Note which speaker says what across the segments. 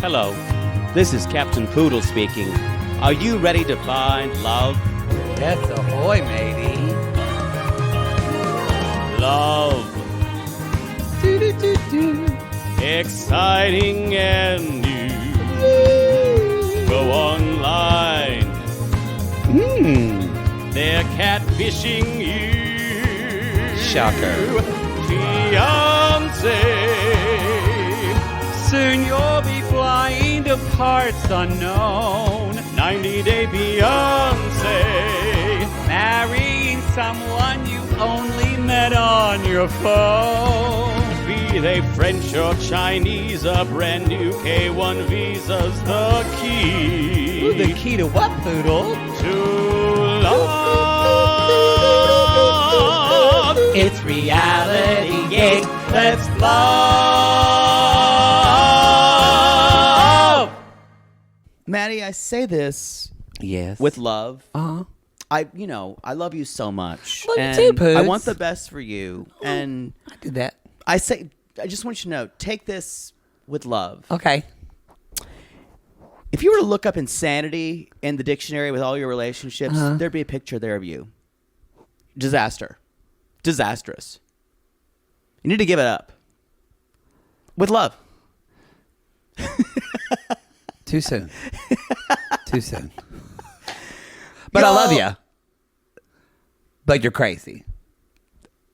Speaker 1: Hello, this is Captain Poodle speaking. Are you ready to find love?
Speaker 2: Yes, ahoy, matey.
Speaker 1: Love.
Speaker 2: Do-do-do-do.
Speaker 1: Exciting and new. Go online. They're catfishing you.
Speaker 2: Shocker.
Speaker 1: Fiancé.
Speaker 2: Soon you'll be flying to parts unknown.
Speaker 1: 90-day fiancé.
Speaker 2: Marrying someone you only met on your phone.
Speaker 1: Be they French or Chinese, a brand new K1 visa's the key.
Speaker 2: Ooh, the key to what, Poodle?
Speaker 1: To love.
Speaker 2: It's reality gate.
Speaker 1: Let's love. Maddie, I say this
Speaker 2: Yes.
Speaker 1: with love.
Speaker 2: Uh-huh.
Speaker 1: I love you so much.
Speaker 2: Love you
Speaker 1: and
Speaker 2: too, Poots.
Speaker 1: I want the best for you. And
Speaker 2: I did that.
Speaker 1: I just want you to know, take this with love.
Speaker 2: Okay.
Speaker 1: If you were to look up insanity in the dictionary with all your relationships, there'd be a picture there of you. Disaster. Disastrous. You need to give it up. With love.
Speaker 2: Too soon. Too soon. But I love you. But you're crazy.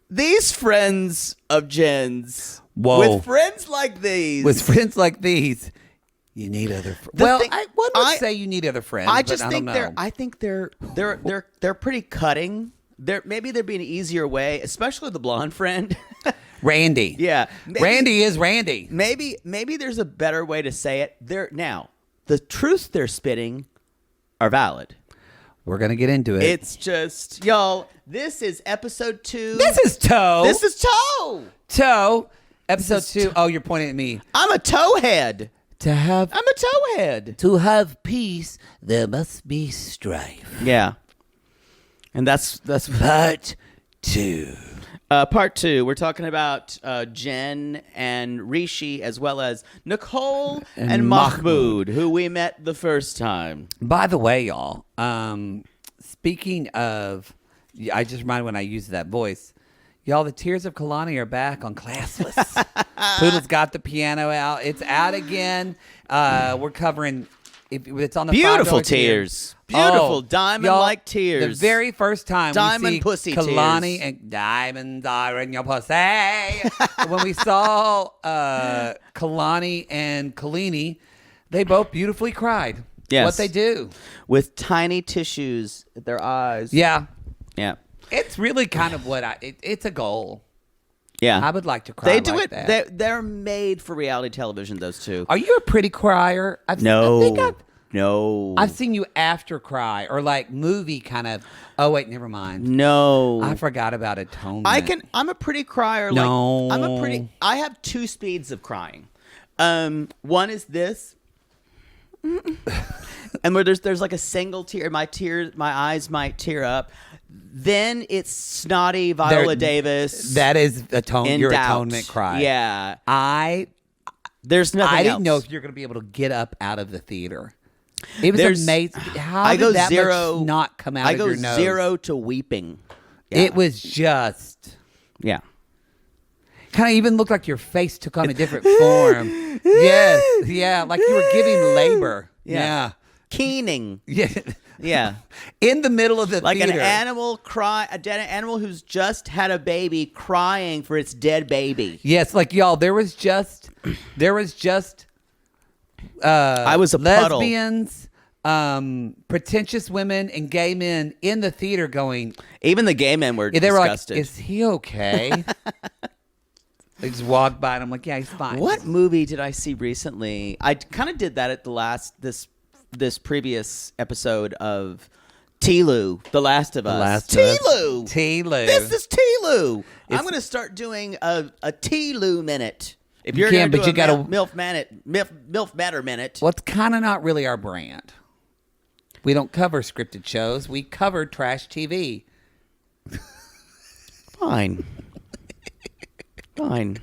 Speaker 1: These friends of Jen's,
Speaker 2: Whoa.
Speaker 1: with friends like these,
Speaker 2: With friends like these, you need other friends.
Speaker 1: The
Speaker 2: Well,
Speaker 1: thing-
Speaker 2: one would say you need other friends.
Speaker 1: I just
Speaker 2: but
Speaker 1: think
Speaker 2: I don't know.
Speaker 1: I think they're pretty cutting. Maybe there'd be an easier way, especially the blonde friend.
Speaker 2: Randy.
Speaker 1: Yeah, maybe,
Speaker 2: Randy is Randy.
Speaker 1: Maybe there's a better way to say it. Now the truths they're spitting are valid.
Speaker 2: We're going to get into it.
Speaker 1: It's just, y'all, this is episode 2.
Speaker 2: This is Toe.
Speaker 1: This is Toe.
Speaker 2: Toe. Episode 2. Oh, you're pointing at me.
Speaker 1: I'm a towhead. I'm a towhead.
Speaker 2: To have peace, there must be strife.
Speaker 1: Yeah. And that's
Speaker 2: Part 2.
Speaker 1: part 2. We're talking about Jen and Rishi, as well as Nicole and Mahmoud, who we met the first time.
Speaker 2: By the way, y'all, speaking of, I just reminded when I used that voice, y'all, the Tears of Kalani are back on Classless. Poodle's got the piano out. It's out again. We're covering, it's on the
Speaker 1: Beautiful
Speaker 2: $5 tier.
Speaker 1: tears. Beautiful diamond-like tears.
Speaker 2: The very first time
Speaker 1: Diamond
Speaker 2: we see
Speaker 1: pussy
Speaker 2: Kalani
Speaker 1: tears.
Speaker 2: and diamonds are in your pussy. When we saw Kalani and Kalini, they both beautifully cried.
Speaker 1: Yes.
Speaker 2: What they do.
Speaker 1: With tiny tissues at their eyes.
Speaker 2: Yeah.
Speaker 1: Yeah.
Speaker 2: It's really kind of what it's a goal.
Speaker 1: Yeah.
Speaker 2: I would like to cry
Speaker 1: They do
Speaker 2: like
Speaker 1: it.
Speaker 2: that.
Speaker 1: They're made for reality television, those two.
Speaker 2: Are you a pretty crier?
Speaker 1: No.
Speaker 2: I've seen you after cry or like movie kind of. Oh wait, never mind.
Speaker 1: No.
Speaker 2: I forgot about atonement.
Speaker 1: I'm a pretty crier.
Speaker 2: No.
Speaker 1: I have 2 speeds of crying. One is this. And where there's like a single tear, my eyes might tear up. Then it's snotty Viola Davis.
Speaker 2: That is your
Speaker 1: doubt.
Speaker 2: atonement cry.
Speaker 1: Yeah.
Speaker 2: There's
Speaker 1: nothing
Speaker 2: I didn't
Speaker 1: else.
Speaker 2: know if you're going to be able to get up out of the theater. It was amazing. How
Speaker 1: I
Speaker 2: did
Speaker 1: go
Speaker 2: that
Speaker 1: zero,
Speaker 2: much not come out of your nose?
Speaker 1: I go 0 to weeping. Yeah.
Speaker 2: It was just...
Speaker 1: Yeah.
Speaker 2: Kind of even looked like your face took on a different form. Yes. Yeah. Like you were giving labor. Yeah.
Speaker 1: Keening.
Speaker 2: Yeah.
Speaker 1: Yeah.
Speaker 2: In the middle of the
Speaker 1: like
Speaker 2: theater.
Speaker 1: an animal animal who's just had a baby crying for its dead baby.
Speaker 2: Yes. Like y'all, there was just
Speaker 1: I was a
Speaker 2: lesbians, pretentious women and gay men in the theater going.
Speaker 1: Even the gay men were
Speaker 2: They
Speaker 1: disgusted.
Speaker 2: were like, is he okay? They just walked by and I'm like, yeah, he's fine.
Speaker 1: What movie did I see recently? I kind of did that at this previous episode of T-Lou, The Last of Us. T-Lou!
Speaker 2: T-Lou.
Speaker 1: This is T-Lou. I'm going to start doing a T-Lou minute. If you're
Speaker 2: can,
Speaker 1: going to
Speaker 2: but
Speaker 1: do
Speaker 2: you gotta-
Speaker 1: MILF Matter minute.
Speaker 2: Well, it's kind of not really our brand. We don't cover scripted shows. We cover trash TV.
Speaker 1: Fine. Fine.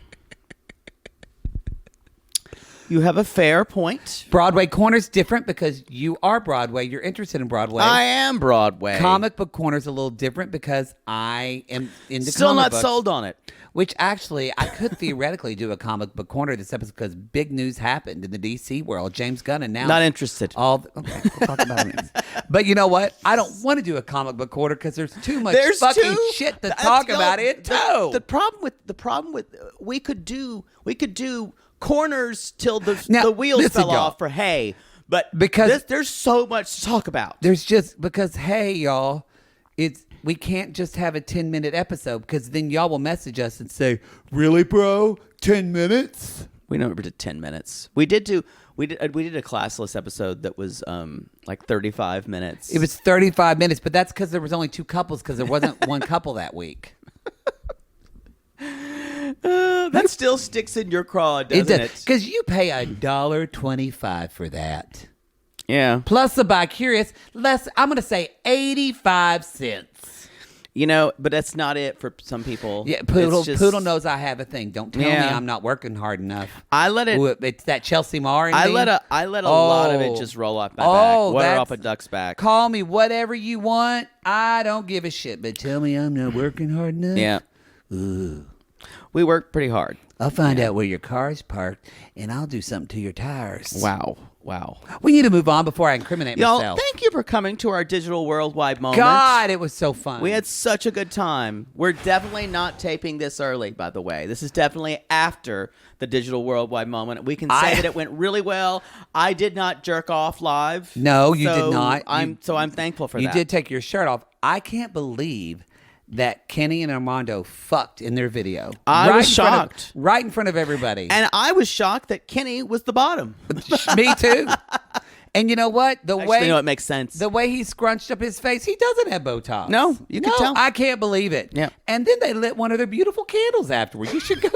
Speaker 1: You have a fair point.
Speaker 2: Broadway Corner's different because you are Broadway. You're interested in Broadway.
Speaker 1: I am Broadway.
Speaker 2: Comic Book Corner's a little different because I am into
Speaker 1: Still
Speaker 2: comic
Speaker 1: not
Speaker 2: books,
Speaker 1: sold on it.
Speaker 2: which actually I could theoretically do a Comic Book Corner this episode because big news happened in the DC world. James Gunn announced.
Speaker 1: Not interested.
Speaker 2: Okay, we'll talk about it. But you know what? I don't want to do a Comic Book Corner because there's too much fucking shit to talk about it too.
Speaker 1: The problem with we could do corners till the wheels
Speaker 2: listen,
Speaker 1: fell
Speaker 2: y'all.
Speaker 1: off for hay, but
Speaker 2: Because-
Speaker 1: there's so much to talk about.
Speaker 2: There's just because hey y'all, we can't just have a 10-minute episode because then y'all will message us and say, "Really, bro? 10 minutes?"
Speaker 1: We never did 10 minutes. We did a classless episode that was like 35 minutes.
Speaker 2: It was 35 minutes, but that's because there was only 2 couples because there wasn't one couple that week.
Speaker 1: That still sticks in your craw, doesn't it?
Speaker 2: Because you pay $1.25 for that.
Speaker 1: Yeah.
Speaker 2: Plus the bi-curious, less, I'm going to say 85 cents.
Speaker 1: You know, but that's not it for some people.
Speaker 2: Yeah,
Speaker 1: It's just-
Speaker 2: Poodle knows I have a thing. Don't tell me
Speaker 1: Yeah.
Speaker 2: I'm not working hard enough.
Speaker 1: I let it.
Speaker 2: Ooh, it's that Chelsea Marr in
Speaker 1: I
Speaker 2: me.
Speaker 1: let a lot of it just roll off my back. Water off a duck's back.
Speaker 2: Call me whatever you want. I don't give a shit. But tell me I'm not working hard enough.
Speaker 1: Yeah.
Speaker 2: Ooh.
Speaker 1: We work pretty hard.
Speaker 2: I'll find out where your car's parked, and I'll do something to your tires.
Speaker 1: Wow.
Speaker 2: We need to move on before I incriminate
Speaker 1: Y'all,
Speaker 2: myself.
Speaker 1: thank you for coming to our digital worldwide moment.
Speaker 2: God, it was so fun.
Speaker 1: We had such a good time. We're definitely not taping this early, by the way. This is definitely after the digital worldwide moment. We can say that it went really well. I did not jerk off live.
Speaker 2: No, you did not.
Speaker 1: I'm thankful for
Speaker 2: You
Speaker 1: that.
Speaker 2: did take your shirt off. I can't believe that Kenny and Armando fucked in their video.
Speaker 1: I was
Speaker 2: in front of-
Speaker 1: shocked.
Speaker 2: right in front of everybody.
Speaker 1: And I was shocked that Kenny was the bottom.
Speaker 2: Me too. And you know what?
Speaker 1: Actually, no, it makes sense.
Speaker 2: The way he scrunched up his face, he doesn't have Botox.
Speaker 1: No, you can tell.
Speaker 2: I can't believe it.
Speaker 1: Yeah.
Speaker 2: And then they lit one of their beautiful candles afterward. You should go.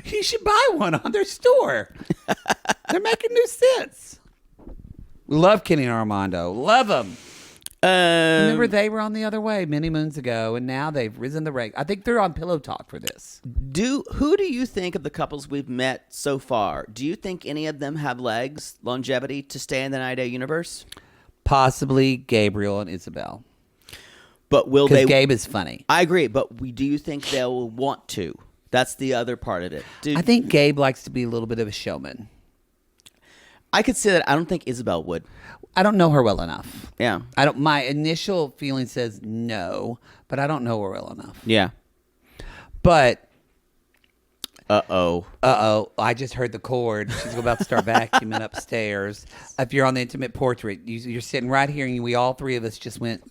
Speaker 2: You should buy one on their store. They're making new sense. Love Kenny and Armando. Love them. Remember they were on the other way many moons ago, and now they've risen the rank. I think they're on Pillow Talk for this.
Speaker 1: Who do you think of the couples we've met so far? Do you think any of them have legs, longevity to stay in the 90-day universe?
Speaker 2: Possibly Gabriel and Isabel.
Speaker 1: But will they?
Speaker 2: Because Gabe is funny.
Speaker 1: I agree, but do you think they'll want to? That's the other part of it.
Speaker 2: I think Gabe likes to be a little bit of a showman.
Speaker 1: I could say that. I don't think Isabel would.
Speaker 2: I don't know her well enough.
Speaker 1: Yeah.
Speaker 2: My initial feeling says no, but I don't know her well enough.
Speaker 1: Yeah.
Speaker 2: But
Speaker 1: Uh-oh.
Speaker 2: I just heard the chord. She's about to start vacuuming upstairs. If you're on the intimate portrait, you're sitting right here, and we all three of us just went.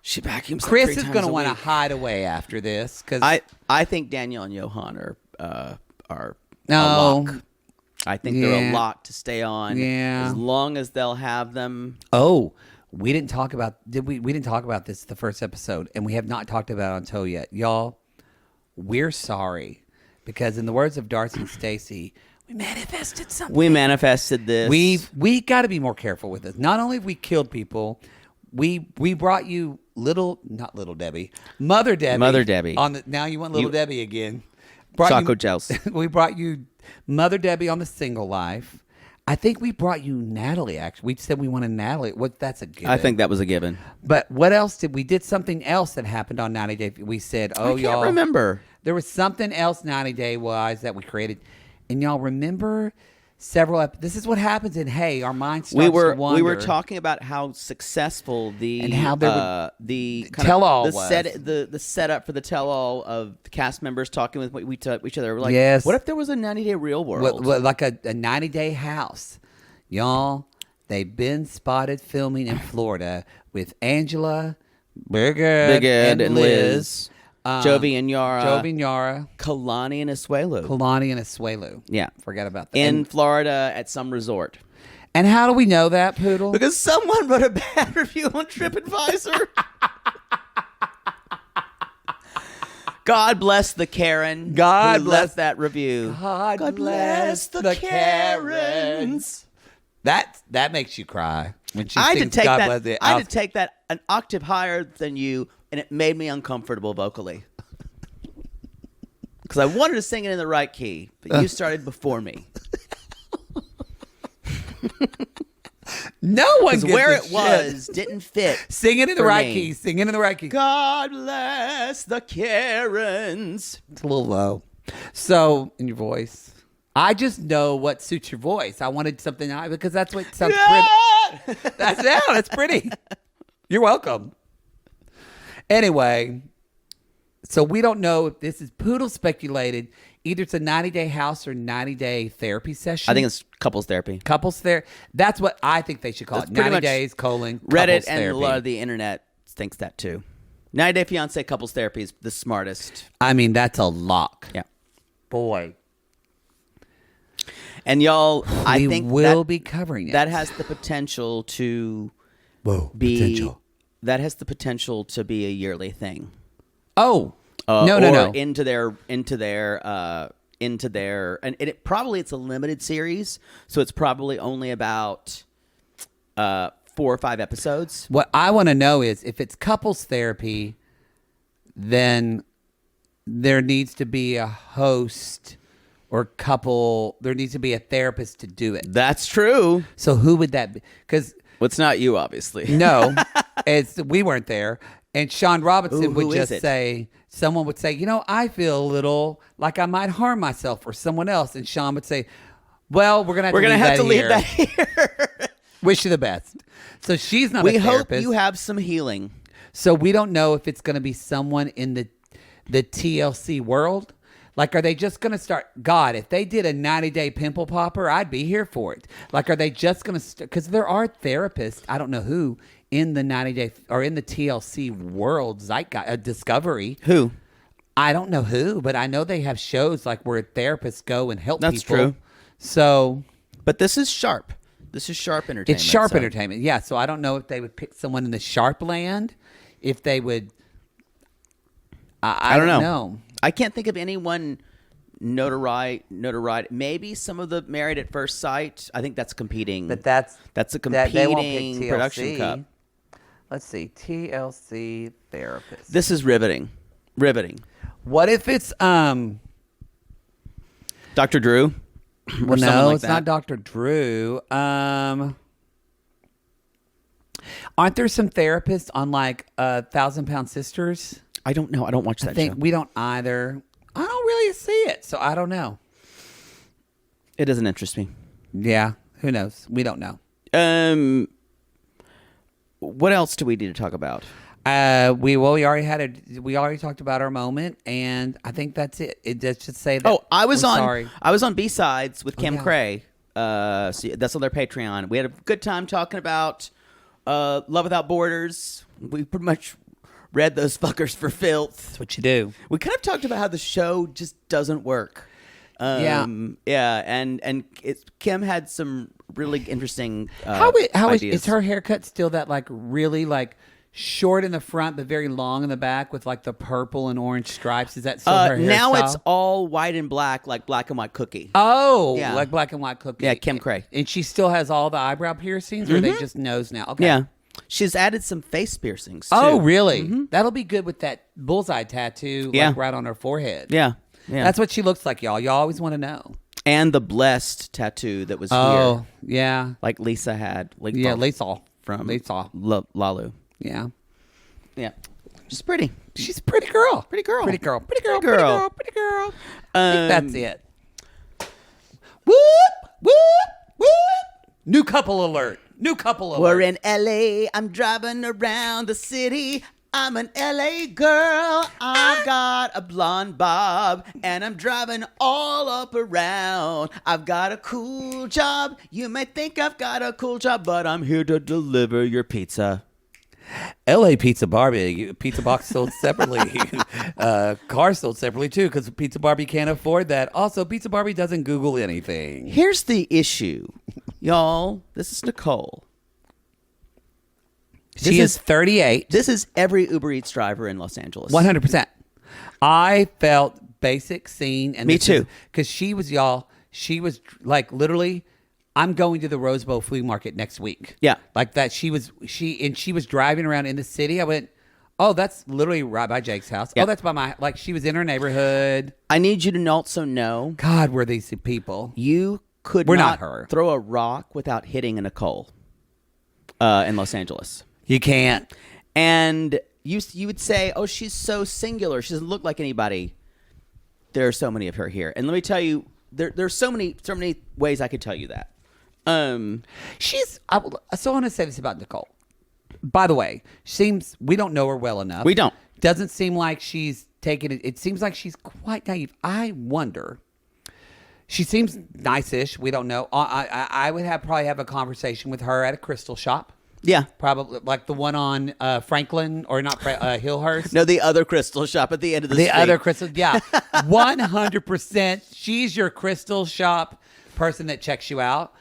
Speaker 1: She vacuums.
Speaker 2: Chris
Speaker 1: like 3
Speaker 2: is
Speaker 1: times
Speaker 2: going to
Speaker 1: a
Speaker 2: want to
Speaker 1: week.
Speaker 2: hide away after this because
Speaker 1: I think Danielle and Yohan are
Speaker 2: No.
Speaker 1: a lock. I think they're
Speaker 2: Yeah.
Speaker 1: a lock to stay on.
Speaker 2: Yeah.
Speaker 1: As long as they'll have them.
Speaker 2: Oh, we didn't talk about we didn't talk about this the first episode, and we have not talked about it on Toe yet, y'all. We're sorry because, in the words of Darcy and Stacy, we manifested something.
Speaker 1: We manifested this.
Speaker 2: We got to be more careful with this. Not only have we killed people, we brought you not little Debbie, Mother Debbie.
Speaker 1: Mother Debbie.
Speaker 2: Now you want little Debbie again.
Speaker 1: Choco gels.
Speaker 2: We brought you Mother Debbie on the Single Life. I think we brought you Natalie. Actually, we said we wanted Natalie. That's a given.
Speaker 1: I think that was a given.
Speaker 2: But what else did we did something else that happened on 90 Day? We said,
Speaker 1: I can't
Speaker 2: y'all
Speaker 1: remember.
Speaker 2: There was something else 90 Day wise that we created, and y'all remember several. This is what happens in Hey. Our minds starts to wander.
Speaker 1: We were talking about how successful the
Speaker 2: And how there
Speaker 1: the kind
Speaker 2: tell-all
Speaker 1: of, the
Speaker 2: was.
Speaker 1: the setup for the tell-all of the cast members talking with each other. We're like,
Speaker 2: Yes.
Speaker 1: what if there was a 90-day real world?
Speaker 2: like a 90 Day house, y'all. They've been spotted filming in Florida with Angela, Big Ed,
Speaker 1: and Liz, Jovi and Yara, Kalani and Asuelu.
Speaker 2: Kalani and Asuelu.
Speaker 1: Yeah.
Speaker 2: Forget about that.
Speaker 1: In Florida at some resort.
Speaker 2: And how do we know that, Poodle?
Speaker 1: Because someone wrote a bad review on TripAdvisor. God bless the Karen.
Speaker 2: God
Speaker 1: who
Speaker 2: bless
Speaker 1: left that review.
Speaker 2: God bless the Karens. That makes you cry when she
Speaker 1: I had to
Speaker 2: sings
Speaker 1: take
Speaker 2: God
Speaker 1: that.
Speaker 2: bless the
Speaker 1: I had to take that an octave higher than you, and it made me uncomfortable vocally. Because I wanted to sing it in the right key, but you started before me.
Speaker 2: No one
Speaker 1: Because
Speaker 2: gives
Speaker 1: where
Speaker 2: a
Speaker 1: it
Speaker 2: shit.
Speaker 1: was didn't fit.
Speaker 2: Sing it in the
Speaker 1: for
Speaker 2: right
Speaker 1: me.
Speaker 2: key. Sing it in the right key.
Speaker 1: God bless the Karens.
Speaker 2: It's a little low. So, in your voice. I just know what suits your voice. I wanted something high because that's what sounds pretty. That's pretty. You're welcome. Anyway, so we don't know if this is Poodle speculated. Either it's a 90-day house or 90-day therapy session.
Speaker 1: I think it's couples therapy.
Speaker 2: Couples therapy. That's what I think they should call
Speaker 1: That's
Speaker 2: it.
Speaker 1: pretty
Speaker 2: 90
Speaker 1: much
Speaker 2: days,
Speaker 1: Reddit
Speaker 2: couples
Speaker 1: and
Speaker 2: therapy.
Speaker 1: a lot of the internet thinks that too. 90-day fiance couples therapy is the smartest.
Speaker 2: I mean, that's a lock.
Speaker 1: Yeah.
Speaker 2: Boy.
Speaker 1: And y'all, I think
Speaker 2: will be covering it.
Speaker 1: That has the potential to be that has the potential to be a yearly thing.
Speaker 2: Oh.
Speaker 1: Or
Speaker 2: No.
Speaker 1: into their and it's a limited series, so it's probably only about 4 or 5 episodes.
Speaker 2: What I want to know is if it's couples therapy, then there needs to be a host or couple. There needs to be a therapist to do it.
Speaker 1: That's true.
Speaker 2: So who would that be? Because
Speaker 1: It's not you, obviously.
Speaker 2: no, we weren't there. And Sean Robinson
Speaker 1: Ooh, who
Speaker 2: would
Speaker 1: is
Speaker 2: just
Speaker 1: it?
Speaker 2: say, someone would say, I feel a little like I might harm myself or someone else. And Sean would say, well, we're going to have to leave that here. Wish you the best. So she's not a
Speaker 1: We
Speaker 2: therapist.
Speaker 1: hope you have some healing.
Speaker 2: So we don't know if it's going to be someone in the TLC world. Like, are they just going to start? God, if they did a 90-day pimple popper, I'd be here for it. Like, are they just going to? Because there are therapists. I don't know who in the 90-day or in the TLC world, Zeitgeist, Discovery.
Speaker 1: Who?
Speaker 2: I don't know who, but I know they have shows like where therapists go and help
Speaker 1: That's
Speaker 2: people.
Speaker 1: true.
Speaker 2: So,
Speaker 1: But this is sharp. This is sharp entertainment.
Speaker 2: it's sharp
Speaker 1: so-
Speaker 2: entertainment. Yeah. So I don't know if they would pick someone in the sharp land. If they would. I don't know.
Speaker 1: I can't think of anyone notoriety. Maybe some of the Married at First Sight. I think that's competing.
Speaker 2: But
Speaker 1: that's a
Speaker 2: they
Speaker 1: competing
Speaker 2: won't pick TLC.
Speaker 1: production cup.
Speaker 2: Let's see, TLC therapist.
Speaker 1: This is riveting.
Speaker 2: What if it's
Speaker 1: Dr. Drew.
Speaker 2: Well,
Speaker 1: someone
Speaker 2: no,
Speaker 1: like
Speaker 2: it's
Speaker 1: that.
Speaker 2: not Dr. Drew. Aren't there some therapists on like 1,000-Pound Sisters?
Speaker 1: I don't know. I don't watch that
Speaker 2: I think
Speaker 1: show.
Speaker 2: we don't either. I don't really see it, so I don't know.
Speaker 1: It doesn't interest me.
Speaker 2: Yeah, who knows? We don't know.
Speaker 1: What else do we need to talk about?
Speaker 2: We already talked about our moment, and I think that's it. Let's just say that.
Speaker 1: Oh, I was
Speaker 2: sorry.
Speaker 1: on B-Sides with Kim
Speaker 2: yeah.
Speaker 1: Cray. So that's on their Patreon. We had a good time talking about Love Without Borders. We pretty much read those fuckers for filth.
Speaker 2: That's what you do.
Speaker 1: We kind of talked about how the show just doesn't work.
Speaker 2: Yeah,
Speaker 1: and Kim had some really interesting
Speaker 2: How
Speaker 1: ideas.
Speaker 2: is her haircut still that like really like short in the front but very long in the back with like the purple and orange stripes? Is that still her hairstyle?
Speaker 1: Now it's all white and black, like Black and White Cookie.
Speaker 2: Oh,
Speaker 1: Yeah.
Speaker 2: like black and white cookie.
Speaker 1: Yeah, Kim Cray.
Speaker 2: And she still has all the eyebrow piercings, or are they just nose now? Okay.
Speaker 1: Yeah, she's added some face piercings too.
Speaker 2: Oh, really? That'll be good with that bullseye tattoo,
Speaker 1: Yeah.
Speaker 2: like right on her forehead.
Speaker 1: Yeah.
Speaker 2: That's what she looks like, y'all. Y'all always want to know.
Speaker 1: And the blessed tattoo that was
Speaker 2: Oh,
Speaker 1: here,
Speaker 2: yeah.
Speaker 1: like Lisa had.
Speaker 2: Yeah, Lisa.
Speaker 1: from
Speaker 2: Lisa.
Speaker 1: Lalu.
Speaker 2: Yeah.
Speaker 1: Yeah, she's pretty.
Speaker 2: She's a pretty girl.
Speaker 1: Pretty girl.
Speaker 2: Pretty girl.
Speaker 1: Pretty girl.
Speaker 2: I think that's it. Whoop, whoop, whoop. New couple alert.
Speaker 1: We're in LA. I'm driving around the city. I'm an LA girl. I've got a blonde bob, and I'm driving all up around. I've got a cool job. You may think I've got a cool job, but I'm here to deliver your pizza.
Speaker 2: LA Pizza Barbie, pizza box sold separately. Car sold separately too, because Pizza Barbie can't afford that. Also, Pizza Barbie doesn't Google anything.
Speaker 1: Here's the issue, y'all. This is Nicole.
Speaker 2: She is 38.
Speaker 1: This is every Uber Eats driver in Los Angeles.
Speaker 2: 100%. I felt basic scene. And
Speaker 1: Me too.
Speaker 2: Because she was like literally, I'm going to the Rose Bowl flea market next week.
Speaker 1: Yeah.
Speaker 2: Like that. She was driving around in the city. I went, oh, that's literally right by Jake's house.
Speaker 1: Yeah.
Speaker 2: Oh, that's by she was in her neighborhood.
Speaker 1: I need you to also know
Speaker 2: God, were these people?
Speaker 1: you could
Speaker 2: We're
Speaker 1: not
Speaker 2: not her.
Speaker 1: throw a rock without hitting a Nicole in Los Angeles.
Speaker 2: You can't.
Speaker 1: And you would say, oh, she's so singular. She doesn't look like anybody. There are so many of her here. And let me tell you, there's so many ways I could tell you that.
Speaker 2: So I want to say this about Nicole. By the way, we don't know her well enough.
Speaker 1: We don't.
Speaker 2: Doesn't seem like she's taking it. It seems like she's quite naive. I wonder. She seems nice-ish. We don't know. I would probably have a conversation with her at a crystal shop.
Speaker 1: Yeah.
Speaker 2: Probably like the one on Franklin or not Hillhurst.
Speaker 1: No, the other crystal shop at the end of the street.
Speaker 2: The other crystal. Yeah. 100%. She's your crystal shop person that checks you out.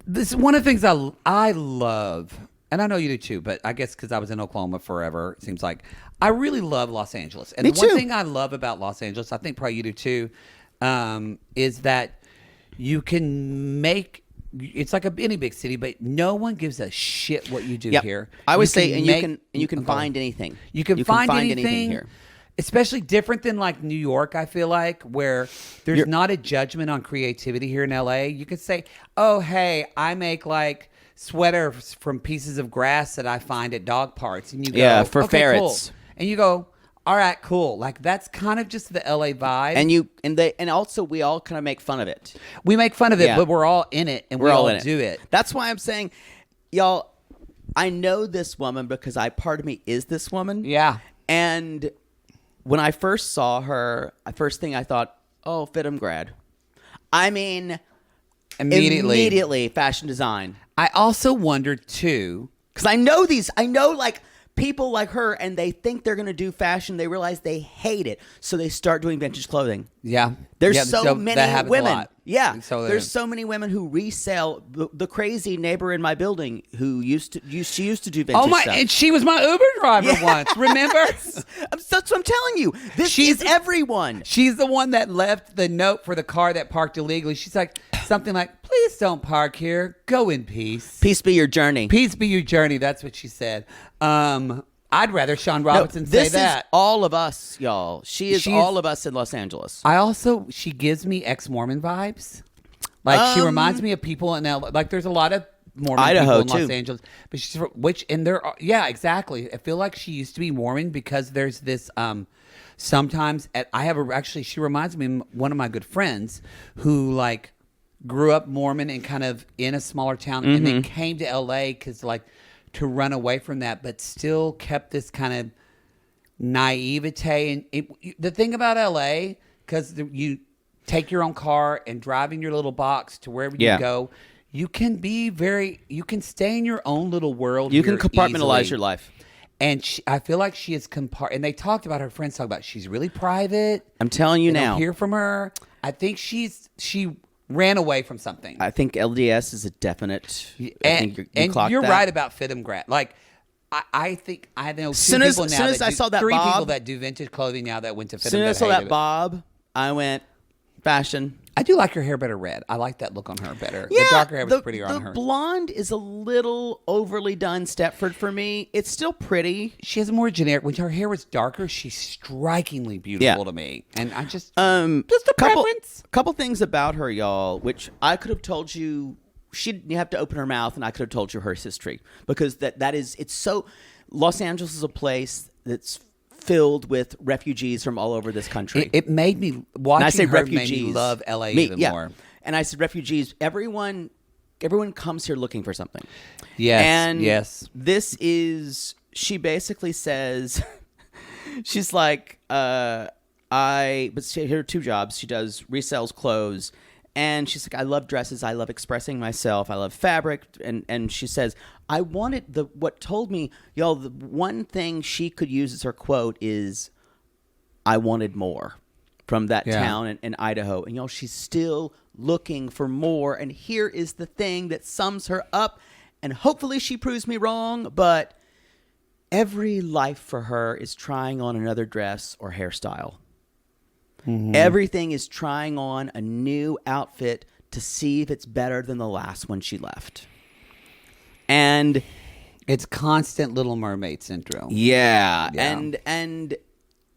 Speaker 2: This is one of the things I love, and I know you do too, but I guess because I was in Oklahoma forever, it seems like I really love Los Angeles. And
Speaker 1: Me
Speaker 2: the one
Speaker 1: too.
Speaker 2: thing I love about Los Angeles, I think probably you do too, is that you can make. It's like any big city, but no one gives a shit what you do here.
Speaker 1: I would say, you can find anything.
Speaker 2: You can find anything
Speaker 1: here.
Speaker 2: Especially different than like New York, I feel like, where there's not a judgment on creativity here in LA. You could say, oh, hey, I make like sweaters from pieces of grass that I find at dog parks. And you go,
Speaker 1: for
Speaker 2: okay,
Speaker 1: ferrets.
Speaker 2: Cool. And you go, all right, cool. Like that's kind of just the LA vibe.
Speaker 1: And also we all kind of make fun of it.
Speaker 2: We make fun of it, but we're all in it and we all do it.
Speaker 1: That's why I'm saying, y'all, I know this woman because part of me is this woman.
Speaker 2: Yeah.
Speaker 1: And when I first saw her, first thing I thought, oh, FITM grad. I mean, immediately fashion design.
Speaker 2: I also wondered too,
Speaker 1: because I know like people like her, and they think they're going to do fashion. They realize they hate it, so they start doing vintage clothing.
Speaker 2: Yeah,
Speaker 1: there's so many women.
Speaker 2: A lot.
Speaker 1: Yeah,
Speaker 2: so
Speaker 1: there's so many women who resell. The crazy neighbor in my building who she used to do vintage stuff.
Speaker 2: And she was my Uber driver once. Remember?
Speaker 1: That's what I'm telling you. She's everyone.
Speaker 2: She's the one that left the note for the car that parked illegally. She's like something like, "Please don't park here. Go in peace.
Speaker 1: Peace be your journey.
Speaker 2: Peace be your journey." That's what she said. I'd rather Sean Robinson say that.
Speaker 1: This is all of us, y'all. She's all of us in Los Angeles.
Speaker 2: She gives me ex-Mormon vibes. Like she reminds me of people in LA. Like there's a lot of Mormon
Speaker 1: Idaho
Speaker 2: people in
Speaker 1: too.
Speaker 2: Los Angeles, but exactly. I feel like she used to be Mormon because there's this. Sometimes she reminds me of one of my good friends who like grew up Mormon and kind of in a smaller town, and then came to LA because like. To run away from that, but still kept this kind of naivete. And the thing about LA, because you take your own car and drive in your little box to wherever you go, you can stay in your own little world.
Speaker 1: You can compartmentalize your life.
Speaker 2: And I feel like she is and they talked about, her friends talk about, she's really private.
Speaker 1: I'm telling you now.
Speaker 2: Don't hear from her. I think she ran away from something.
Speaker 1: I think LDS is a definite.
Speaker 2: You're right about FITM grad. Like, I think I know two people now. Three people that do vintage clothing now that went to FITM.
Speaker 1: As soon as I saw that bob, I went fashion.
Speaker 2: I do like her hair better red. I like that look on her better.
Speaker 1: Yeah,
Speaker 2: the darker hair was prettier on her.
Speaker 1: The blonde is a little overly done Stepford for me. It's still pretty.
Speaker 2: She has a more generic. When her hair was darker, she's strikingly beautiful to me. And I just a preference.
Speaker 1: Couple things about her, y'all, which I could have told you. You have to open her mouth, and I could have told you her history because it's so. Los Angeles is a place that's filled with refugees from all over this country.
Speaker 2: It made me watching her made me love LA even more.
Speaker 1: And I said refugees. Everyone comes here looking for something.
Speaker 2: Yes.
Speaker 1: And
Speaker 2: yes.
Speaker 1: This is. She basically says, she's like, but she her 2 jobs. She resells clothes. And she's like, I love dresses. I love expressing myself. I love fabric. And she says, I wanted what told me, y'all, the one thing she could use as her quote is, I wanted more from that town in Idaho. And y'all, she's still looking for more. And here is the thing that sums her up. And hopefully she proves me wrong. But every life for her is trying on another dress or hairstyle. Mm-hmm. Everything is trying on a new outfit to see if it's better than the last one she left. And
Speaker 2: it's constant Little Mermaid syndrome.
Speaker 1: Yeah. And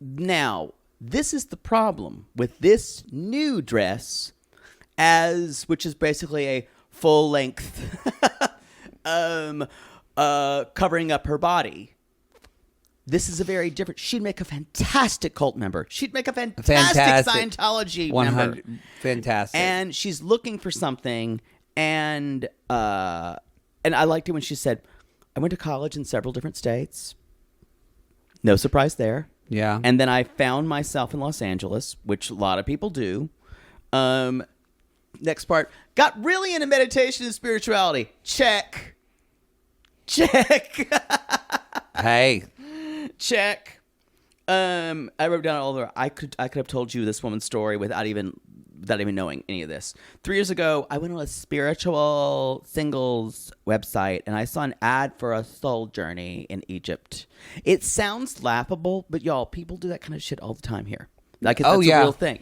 Speaker 1: now This is the problem with this new dress, which is basically a full length covering up her body. This is a very different. She'd make a fantastic cult member. She'd make a fantastic Scientology member.
Speaker 2: Fantastic.
Speaker 1: And she's looking for something. And I liked it when she said, I went to college in several different states. No surprise there.
Speaker 2: Yeah.
Speaker 1: And then I found myself in Los Angeles, which a lot of people do. Next part. Got really into meditation and spirituality. Check.
Speaker 2: Hey.
Speaker 1: Check. I wrote down all the. I could have told you this woman's story without even knowing any of this. 3 years ago, I went on a spiritual singles website and I saw an ad for a soul journey in Egypt. It sounds laughable, but y'all, people do that kind of shit all the time here. Like it's a real thing.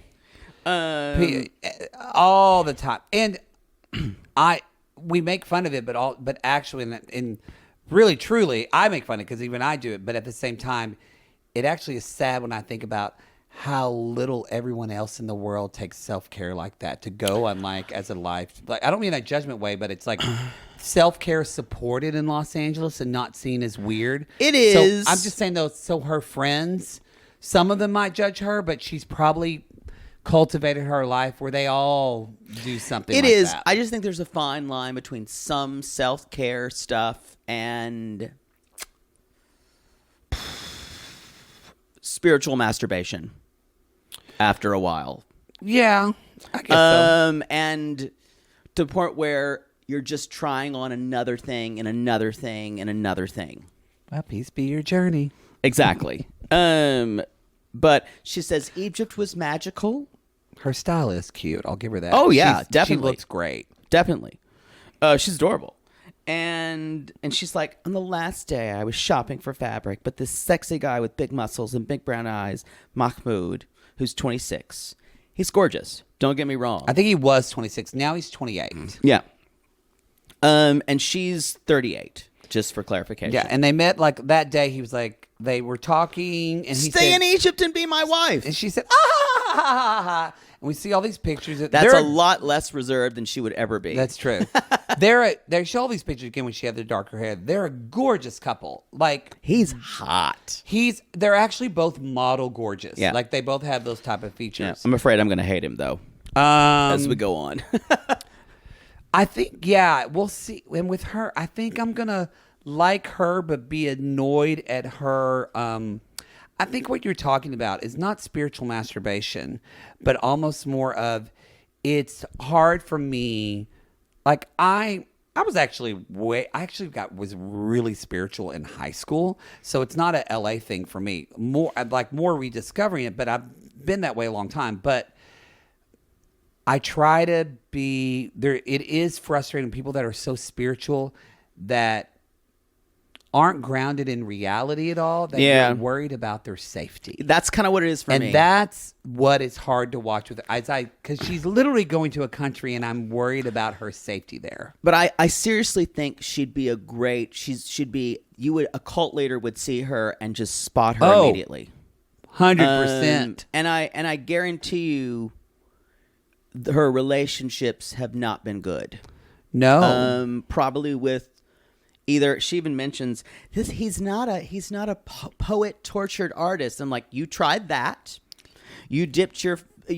Speaker 2: All the time, and we make fun of it, but actually, in really, truly, I make fun of it because even I do it. But at the same time, it actually is sad when I think about how little everyone else in the world takes self-care like that to go on, like, as a life. Like, I don't mean that judgment way, but it's like self-care supported in Los Angeles and not seen as weird.
Speaker 1: It is.
Speaker 2: So I'm just saying, though, so her friends, some of them might judge her, but she's probably cultivated her life where they all do something like that.
Speaker 1: I just think there's a fine line between some self-care stuff and spiritual masturbation after a while.
Speaker 2: Yeah, I guess so.
Speaker 1: And to the point where you're just trying on another thing and another thing and another thing.
Speaker 2: Well, peace be your journey.
Speaker 1: Exactly. But she says Egypt was magical.
Speaker 2: Her style is cute. I'll give her that.
Speaker 1: Oh, yeah, definitely.
Speaker 2: She looks great.
Speaker 1: Definitely. She's adorable. And she's like, on the last day, I was shopping for fabric, but this sexy guy with big muscles and big brown eyes, Mahmoud, who's 26, he's gorgeous. Don't get me wrong.
Speaker 2: I think he was 26. Now he's 28.
Speaker 1: Yeah. And she's 38, just for clarification.
Speaker 2: Yeah, and they met like that day. He was like, they were talking, and he
Speaker 1: Stay
Speaker 2: said,
Speaker 1: in Egypt and be my wife.
Speaker 2: And she said, ah. And we see all these pictures.
Speaker 1: That's a lot less reserved than she would ever be.
Speaker 2: That's true. They show all these pictures again when she had the darker hair. They're a gorgeous couple. Like,
Speaker 1: he's hot.
Speaker 2: They're actually both model gorgeous.
Speaker 1: Yeah.
Speaker 2: Like, they both have those type of features.
Speaker 1: Yeah. I'm afraid I'm going to hate him though. As we go on.
Speaker 2: I think, yeah, we'll see. And with her, I think I'm going to like her, but be annoyed at her. I think what you're talking about is not spiritual masturbation, but almost more of, it's hard for me. Like, I was was really spiritual in high school. So it's not a LA thing for me. More rediscovering it, but I've been that way a long time. But I try to be there. It is frustrating, people that are so spiritual that aren't grounded in reality at all, that you're worried about their safety.
Speaker 1: That's kind of what it is for me.
Speaker 2: And that's what is hard to watch with because she's literally going to a country and I'm worried about her safety there.
Speaker 1: But I seriously think she'd be a cult leader would see her and just spot her immediately.
Speaker 2: 100%.
Speaker 1: And I guarantee you her relationships have not been good.
Speaker 2: No.
Speaker 1: Probably with either, she even mentions this, he's not a poet tortured artist. I'm like, you tried that. You dipped your foot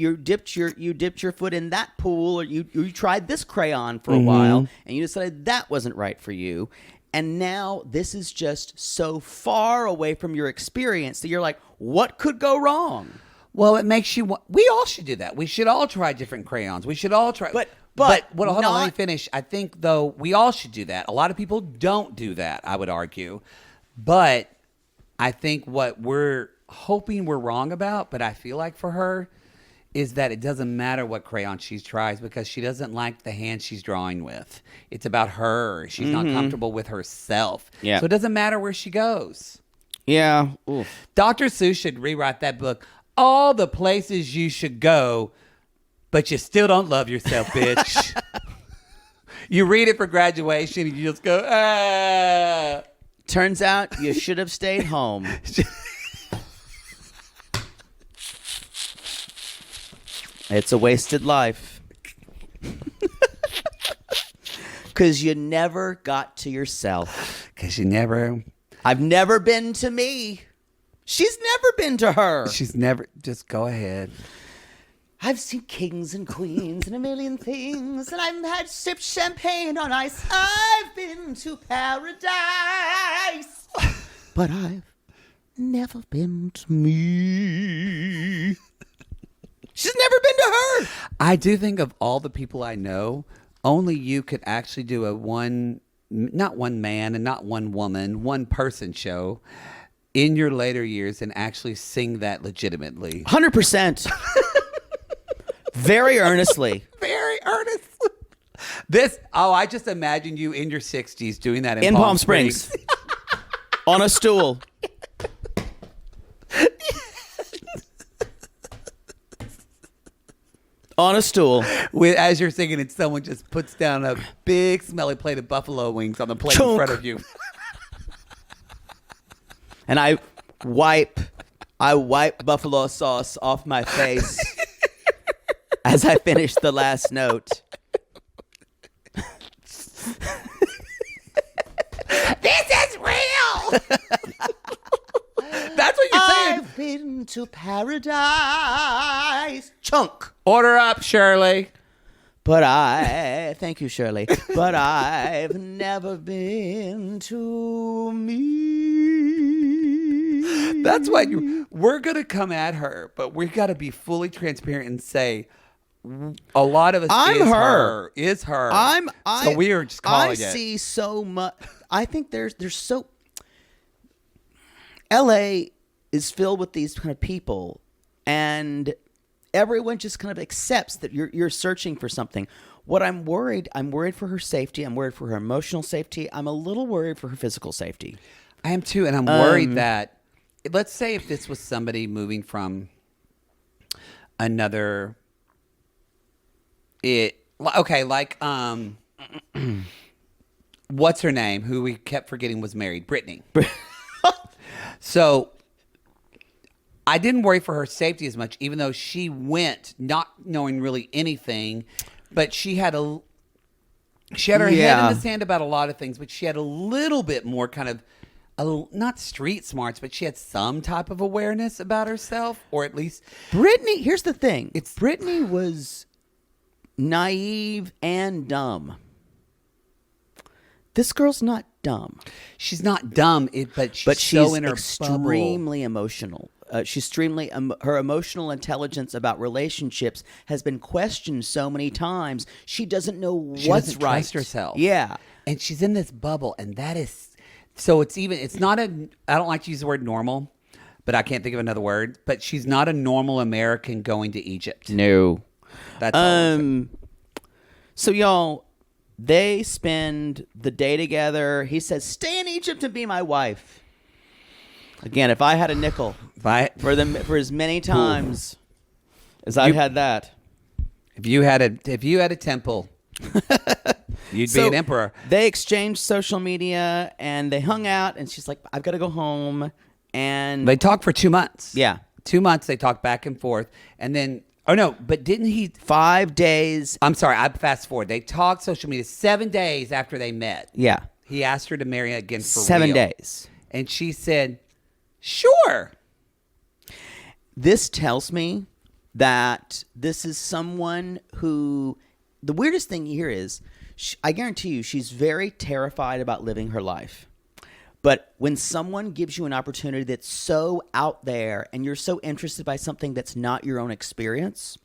Speaker 1: in that pool, or you tried this crayon for a while and you decided that wasn't right for you. And now this is just so far away from your experience that you're like, what could go wrong?
Speaker 2: Well, it makes you we all should do that. We should all try different crayons. We should all try. But hold on, let me finish. I think, though, we all should do that. A lot of people don't do that, I would argue. But I think what we're hoping we're wrong about, but I feel like for her, is that it doesn't matter what crayon she tries because she doesn't like the hand she's drawing with. It's about her. She's not comfortable with herself.
Speaker 1: Yeah.
Speaker 2: So it doesn't matter where she goes.
Speaker 1: Yeah. Oof.
Speaker 2: Dr. Seuss should rewrite that book. All the places you should go, but you still don't love yourself, bitch. You read it for graduation and you just go, ah.
Speaker 1: Turns out you should have stayed home. It's a wasted life. Because you never got to yourself.
Speaker 2: Because you never...
Speaker 1: I've never been to me. She's never been to her.
Speaker 2: She's never... Just go ahead.
Speaker 1: I've seen kings and queens and a million things, and I've had sipped champagne on ice. I've been to paradise. But I've never been to me. She's never been to her.
Speaker 2: I do think of all the people I know, only you could actually do a not one man and not one woman, one person show in your later years and actually sing that legitimately.
Speaker 1: 100%. Very earnestly.
Speaker 2: Very earnestly. I just imagine you in your 60s doing that in
Speaker 1: Palm Springs. On a stool. On a stool.
Speaker 2: As you're singing and someone just puts down a big smelly plate of buffalo wings on the plate
Speaker 1: Chunk.
Speaker 2: in front of you.
Speaker 1: And I wipe buffalo sauce off my face as I finish the last note.
Speaker 2: This is real. That's what you're saying.
Speaker 1: I've been to paradise. Chunk.
Speaker 2: Order up, Shirley.
Speaker 1: Thank you, Shirley. But I've never been to me.
Speaker 2: That's why we're going to come at her, but we've got to be fully transparent and say a lot of us is her. So we are just calling it.
Speaker 1: I see so much. I think there's so. LA is filled with these kind of people, and everyone just kind of accepts that you're searching for something. What I'm worried for her safety. I'm worried for her emotional safety. I'm a little worried for her physical safety.
Speaker 2: I am too, and I'm worried that, let's say if this was somebody moving from another, what's her name? Who we kept forgetting was married, Brittany. So I didn't worry for her safety as much, even though she went not knowing really anything, but she had her head in the sand about a lot of things, but she had a little bit more kind of, not street smarts, but she had some type of awareness about herself, or at least
Speaker 1: Brittany. Here's the thing: Brittany was naive and dumb. This girl's not dumb.
Speaker 2: She's not dumb, but she's so in her
Speaker 1: extremely
Speaker 2: bubble.
Speaker 1: Emotional. She's extremely her emotional intelligence about relationships has been questioned so many times. She doesn't know what's
Speaker 2: doesn't
Speaker 1: right.
Speaker 2: Trust herself.
Speaker 1: Yeah,
Speaker 2: and she's in this bubble, and that is so. It's not a. I don't like to use the word normal, but I can't think of another word. But she's not a normal American going to Egypt.
Speaker 1: No,
Speaker 2: that's all.
Speaker 1: So y'all. They spend the day together. He says, "Stay in Egypt and be my wife." Again, if I had a nickel for as many times as I've had that,
Speaker 2: if you had a temple, you'd be an emperor.
Speaker 1: They exchanged social media and they hung out. And she's like, "I've got to go home." And
Speaker 2: they talked for 2 months.
Speaker 1: Yeah,
Speaker 2: 2 months. They talked back and forth, and then. Oh, no, but didn't he...
Speaker 1: 5 days.
Speaker 2: I'm sorry, I fast forward. They talked social media 7 days after they met.
Speaker 1: Yeah.
Speaker 2: He asked her to marry again for
Speaker 1: 7
Speaker 2: real.
Speaker 1: days.
Speaker 2: And she said, sure.
Speaker 1: This tells me that this is someone who... The weirdest thing here is, I guarantee you, she's very terrified about living her life. But when someone gives you an opportunity that's so out there and you're so interested by something that's not your own experience,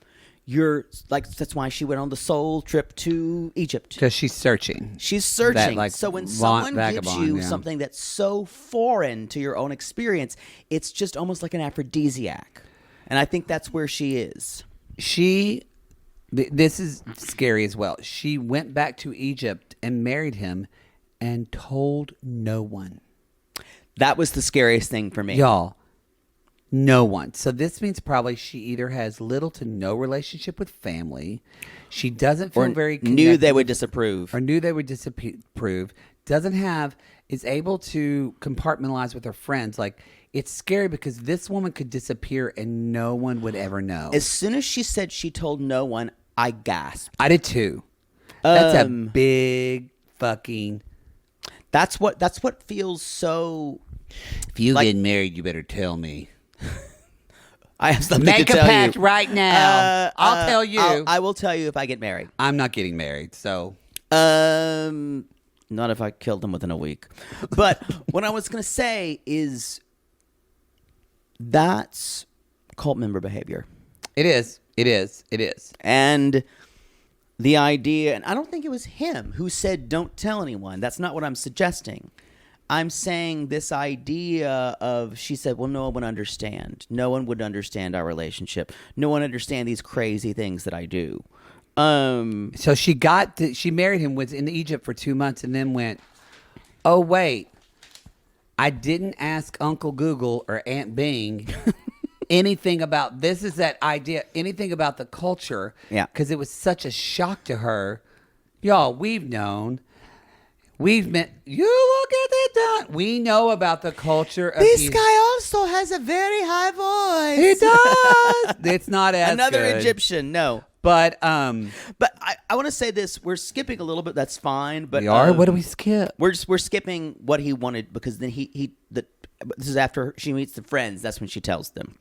Speaker 1: you're like, that's why she went on the soul trip to Egypt.
Speaker 2: Because she's searching.
Speaker 1: She's searching. So when someone gives you something that's so foreign to your own experience, it's just almost like an aphrodisiac. And I think that's where she is.
Speaker 2: This is scary as well. She went back to Egypt and married him and told no one.
Speaker 1: That was the scariest thing for me.
Speaker 2: Y'all, no one. So this means probably she either has little to no relationship with family. She doesn't feel very connected.
Speaker 1: Knew they would disapprove.
Speaker 2: Or knew they would disapprove. Doesn't have is able to compartmentalize with her friends. Like, it's scary because this woman could disappear and no one would ever know.
Speaker 1: As soon as she said she told no one, I gasped.
Speaker 2: I did too. That's a big fucking...
Speaker 1: That's what feels so...
Speaker 2: If you get married, you better tell me.
Speaker 1: I have something
Speaker 2: Make
Speaker 1: to
Speaker 2: a
Speaker 1: tell
Speaker 2: pact
Speaker 1: you.
Speaker 2: right now. I'll tell you.
Speaker 1: I will tell you if I get married.
Speaker 2: I'm not getting married, so...
Speaker 1: Not if I killed him within a week. But what I was going to say is that's cult member behavior.
Speaker 2: It is. It is. It is.
Speaker 1: And the idea, and I don't think it was him who said, don't tell anyone. That's not what I'm suggesting. I'm saying this idea of, she said, well, no one would understand. No one would understand our relationship. No one would understand these crazy things that I do.
Speaker 2: So she married him, was in Egypt for 2 months, and then went, oh, wait, I didn't ask Uncle Google or Aunt Bing anything about, this is that idea, anything about the culture.
Speaker 1: Yeah.
Speaker 2: Because it was such a shock to her. Y'all, we've known. We've met. You look at it, Don. We know about the culture of
Speaker 1: this guy also has a very high voice.
Speaker 2: He does. It's not as
Speaker 1: another
Speaker 2: good.
Speaker 1: Egyptian. No.
Speaker 2: But
Speaker 1: I want to say this. We're skipping a little bit. That's fine. But
Speaker 2: we are. What do we skip?
Speaker 1: We're skipping what he wanted because then this is after she meets the friends. That's when she tells them.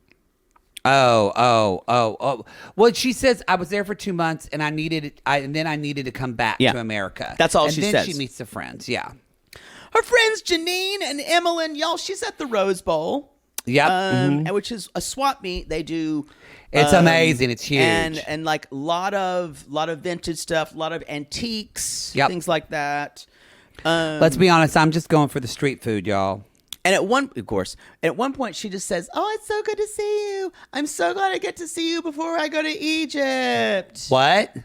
Speaker 2: Oh. Well, she says I was there for 2 months and then I needed to come back to America.
Speaker 1: That's all
Speaker 2: and
Speaker 1: she
Speaker 2: then
Speaker 1: says.
Speaker 2: She meets the friends. Yeah.
Speaker 1: Her friends Janine and Emmeline, y'all. She's at the Rose Bowl.
Speaker 2: Yep.
Speaker 1: Which is a swap meet. They do.
Speaker 2: It's amazing. It's huge.
Speaker 1: And like lot of vintage stuff, a lot of antiques, things like that.
Speaker 2: Let's be honest. I'm just going for the street food, y'all.
Speaker 1: And at one point, she just says, "Oh, it's so good to see you. I'm so glad I get to see you before I go to Egypt."
Speaker 2: What?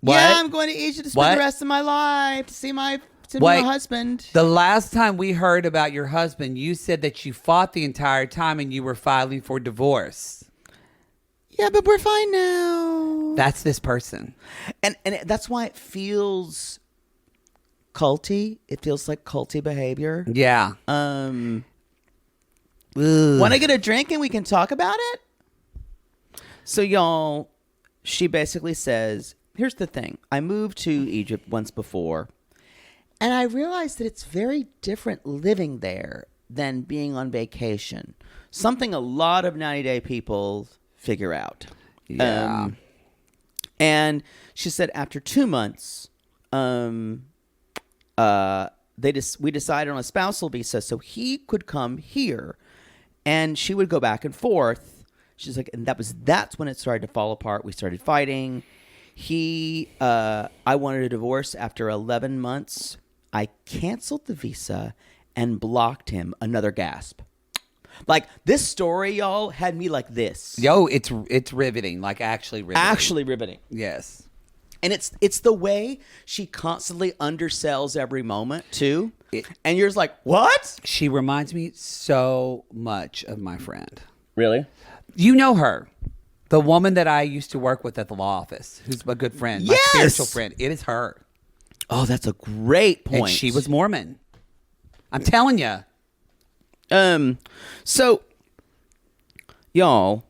Speaker 1: Yeah, I'm going to Egypt to spend the rest of my life to see my husband.
Speaker 2: The last time we heard about your husband, you said that you fought the entire time and you were filing for divorce.
Speaker 1: Yeah, but we're fine now.
Speaker 2: That's this person.
Speaker 1: And that's why it feels culty. It feels like culty behavior.
Speaker 2: Yeah.
Speaker 1: Want to get a drink and we can talk about it? So, y'all, she basically says, here's the thing. I moved to Egypt once before, and I realized that it's very different living there than being on vacation. Something a lot of 90-day people figure out.
Speaker 2: Yeah.
Speaker 1: And she said after 2 months, we decided on a spousal visa so he could come here and she would go back and forth. She's like, and that's when it started to fall apart. We started fighting. I wanted a divorce after 11 months. I canceled the visa and blocked him. Another gasp. Like, this story, y'all, had me like this.
Speaker 2: Yo, it's riveting. Like, actually riveting.
Speaker 1: Actually riveting.
Speaker 2: Yes.
Speaker 1: And it's the way she constantly undersells every moment, too. And you're just like, what?
Speaker 2: She reminds me so much of my friend.
Speaker 1: Really?
Speaker 2: You know her. The woman that I used to work with at the law office, who's a good friend.
Speaker 1: Yes!
Speaker 2: My spiritual friend. It is her.
Speaker 1: Oh, that's a great point.
Speaker 2: And she was Mormon. I'm telling you.
Speaker 1: So, y'all,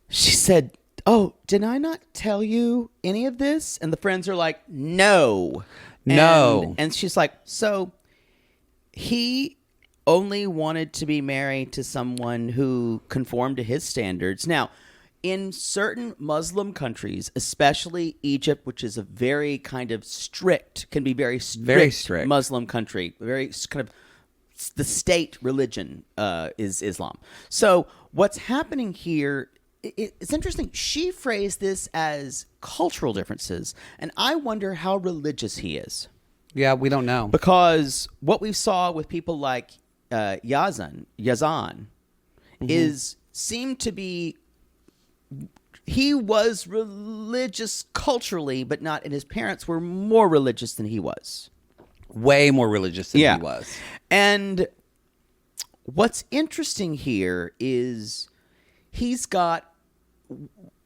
Speaker 1: she said, oh, did I not tell you any of this? And the friends are like, no. And she's like, so he only wanted to be married to someone who conformed to his standards. Now, in certain Muslim countries, especially Egypt, which is a very kind of can be very strict Muslim country, very kind of the state religion is Islam. So what's happening here, it's interesting. She phrased this as cultural differences, and I wonder how religious he is.
Speaker 2: Yeah, we don't know.
Speaker 1: Because what we saw with people like Yazan seemed to be, he was religious culturally, but not, and his parents were more religious than he was.
Speaker 2: Way more religious than he was.
Speaker 1: And what's interesting here is he's got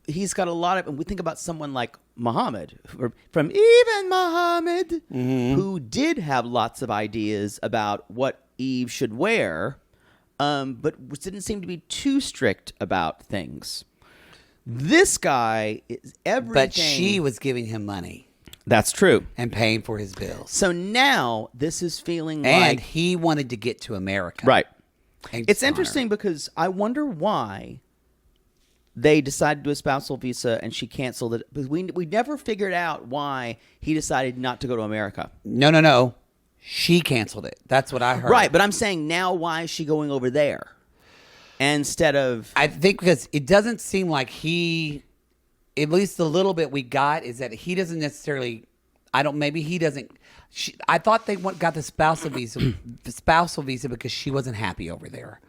Speaker 1: he's got a lot of, and we think about someone like Muhammad, from even Muhammad, who did have lots of ideas about what Eve should wear, but didn't seem to be too strict about things. This guy is everything.
Speaker 2: But she was giving him money.
Speaker 1: That's true.
Speaker 2: And paying for his bills.
Speaker 1: So now this is feeling
Speaker 2: and
Speaker 1: like...
Speaker 2: he wanted to get to America.
Speaker 1: Right.
Speaker 2: And
Speaker 1: It's interesting because I wonder why they decided to do a spousal visa and she canceled it. Because we never figured out why he decided not to go to America.
Speaker 2: No. She canceled it. That's what I heard.
Speaker 1: Right, but I'm saying now why is she going over there instead of...
Speaker 2: I think because it doesn't seem like he... At least the little bit we got is that he doesn't necessarily... Maybe he doesn't... I thought they got the spousal visa because she wasn't happy over there.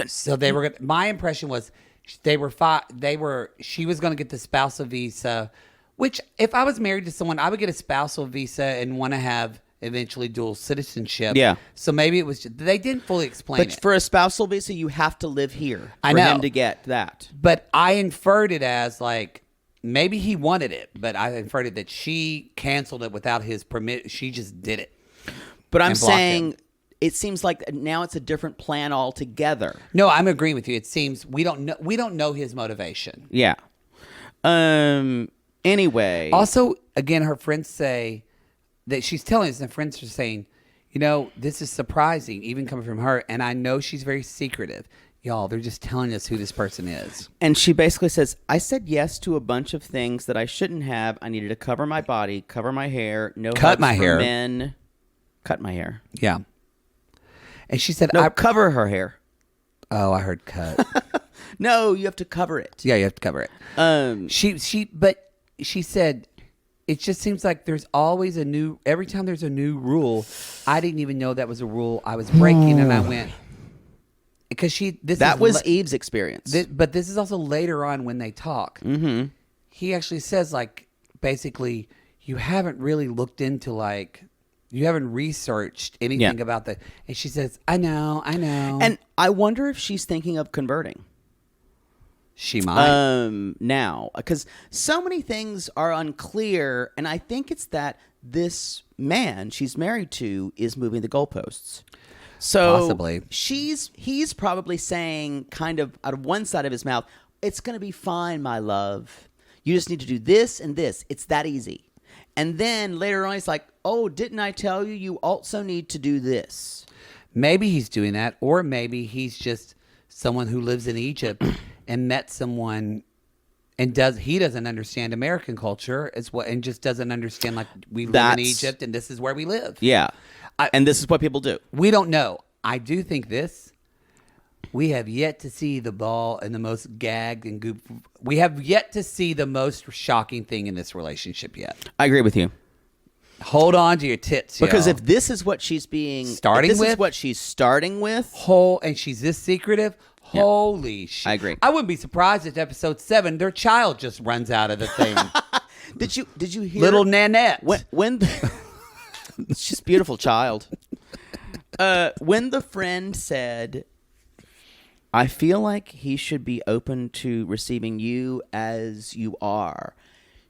Speaker 2: So they were... My impression was she was going to get the spousal visa, which if I was married to someone, I would get a spousal visa and want to have eventually dual citizenship.
Speaker 1: Yeah.
Speaker 2: So maybe it was... they didn't fully explain it.
Speaker 1: But for a spousal visa, you have to live here
Speaker 2: I
Speaker 1: for
Speaker 2: know.
Speaker 1: him to get that.
Speaker 2: But I inferred it as like... Maybe he wanted it, but I inferred it that she canceled it without his permit. She just did it.
Speaker 1: But I'm saying it seems like now it's a different plan altogether.
Speaker 2: No, I'm agreeing with you. It seems we don't know his motivation.
Speaker 1: Yeah. Anyway.
Speaker 2: Also, again, her friends say that she's telling us, and friends are saying, this is surprising, even coming from her. And I know she's very secretive. Y'all, they're just telling us who this person is.
Speaker 1: And she basically says, I said yes to a bunch of things that I shouldn't have. I needed to cover my body, cover my hair, no
Speaker 2: cut my
Speaker 1: for
Speaker 2: hair.
Speaker 1: men. Cut my hair.
Speaker 2: Yeah. And she said,
Speaker 1: no, cover her hair.
Speaker 2: Oh, I heard cut.
Speaker 1: No, you have to cover it.
Speaker 2: Yeah, you have to cover it. But she said, it just seems like there's always every time there's a new rule, I didn't even know that was a rule I was breaking. And I went, because that
Speaker 1: was Eve's experience.
Speaker 2: But this is also later on when they talk. Mm-hmm. He actually says, like, basically, you haven't really looked into, like, you haven't researched anything about the... And she says, I know.
Speaker 1: And I wonder if she's thinking of converting.
Speaker 2: She might.
Speaker 1: Now. Because so many things are unclear, and I think it's that this man she's married to is moving the goalposts. So
Speaker 2: possibly.
Speaker 1: He's probably saying, kind of out of one side of his mouth, it's going to be fine, my love. You just need to do this and this. It's that easy. And then later on, he's like, oh, didn't I tell you? You also need to do this.
Speaker 2: Maybe he's doing that, or maybe he's just someone who lives in Egypt and met someone and he doesn't understand American culture and just doesn't understand, like, we live in Egypt and this is where we live.
Speaker 1: Yeah. And this is what people do.
Speaker 2: We don't know. I do think we have yet to see the ball and the most gagged and goop. We have yet to see the most shocking thing in this relationship yet.
Speaker 1: I agree with you.
Speaker 2: Hold on to your tits,
Speaker 1: because
Speaker 2: y'all.
Speaker 1: if this is what she's starting with,
Speaker 2: and she's this secretive, holy shit!
Speaker 1: I agree.
Speaker 2: I wouldn't be surprised if episode 7, their child just runs out of the thing.
Speaker 1: Did you hear
Speaker 2: little Nanette?
Speaker 1: When she's a beautiful child. When the friend said, I feel like he should be open to receiving you as you are,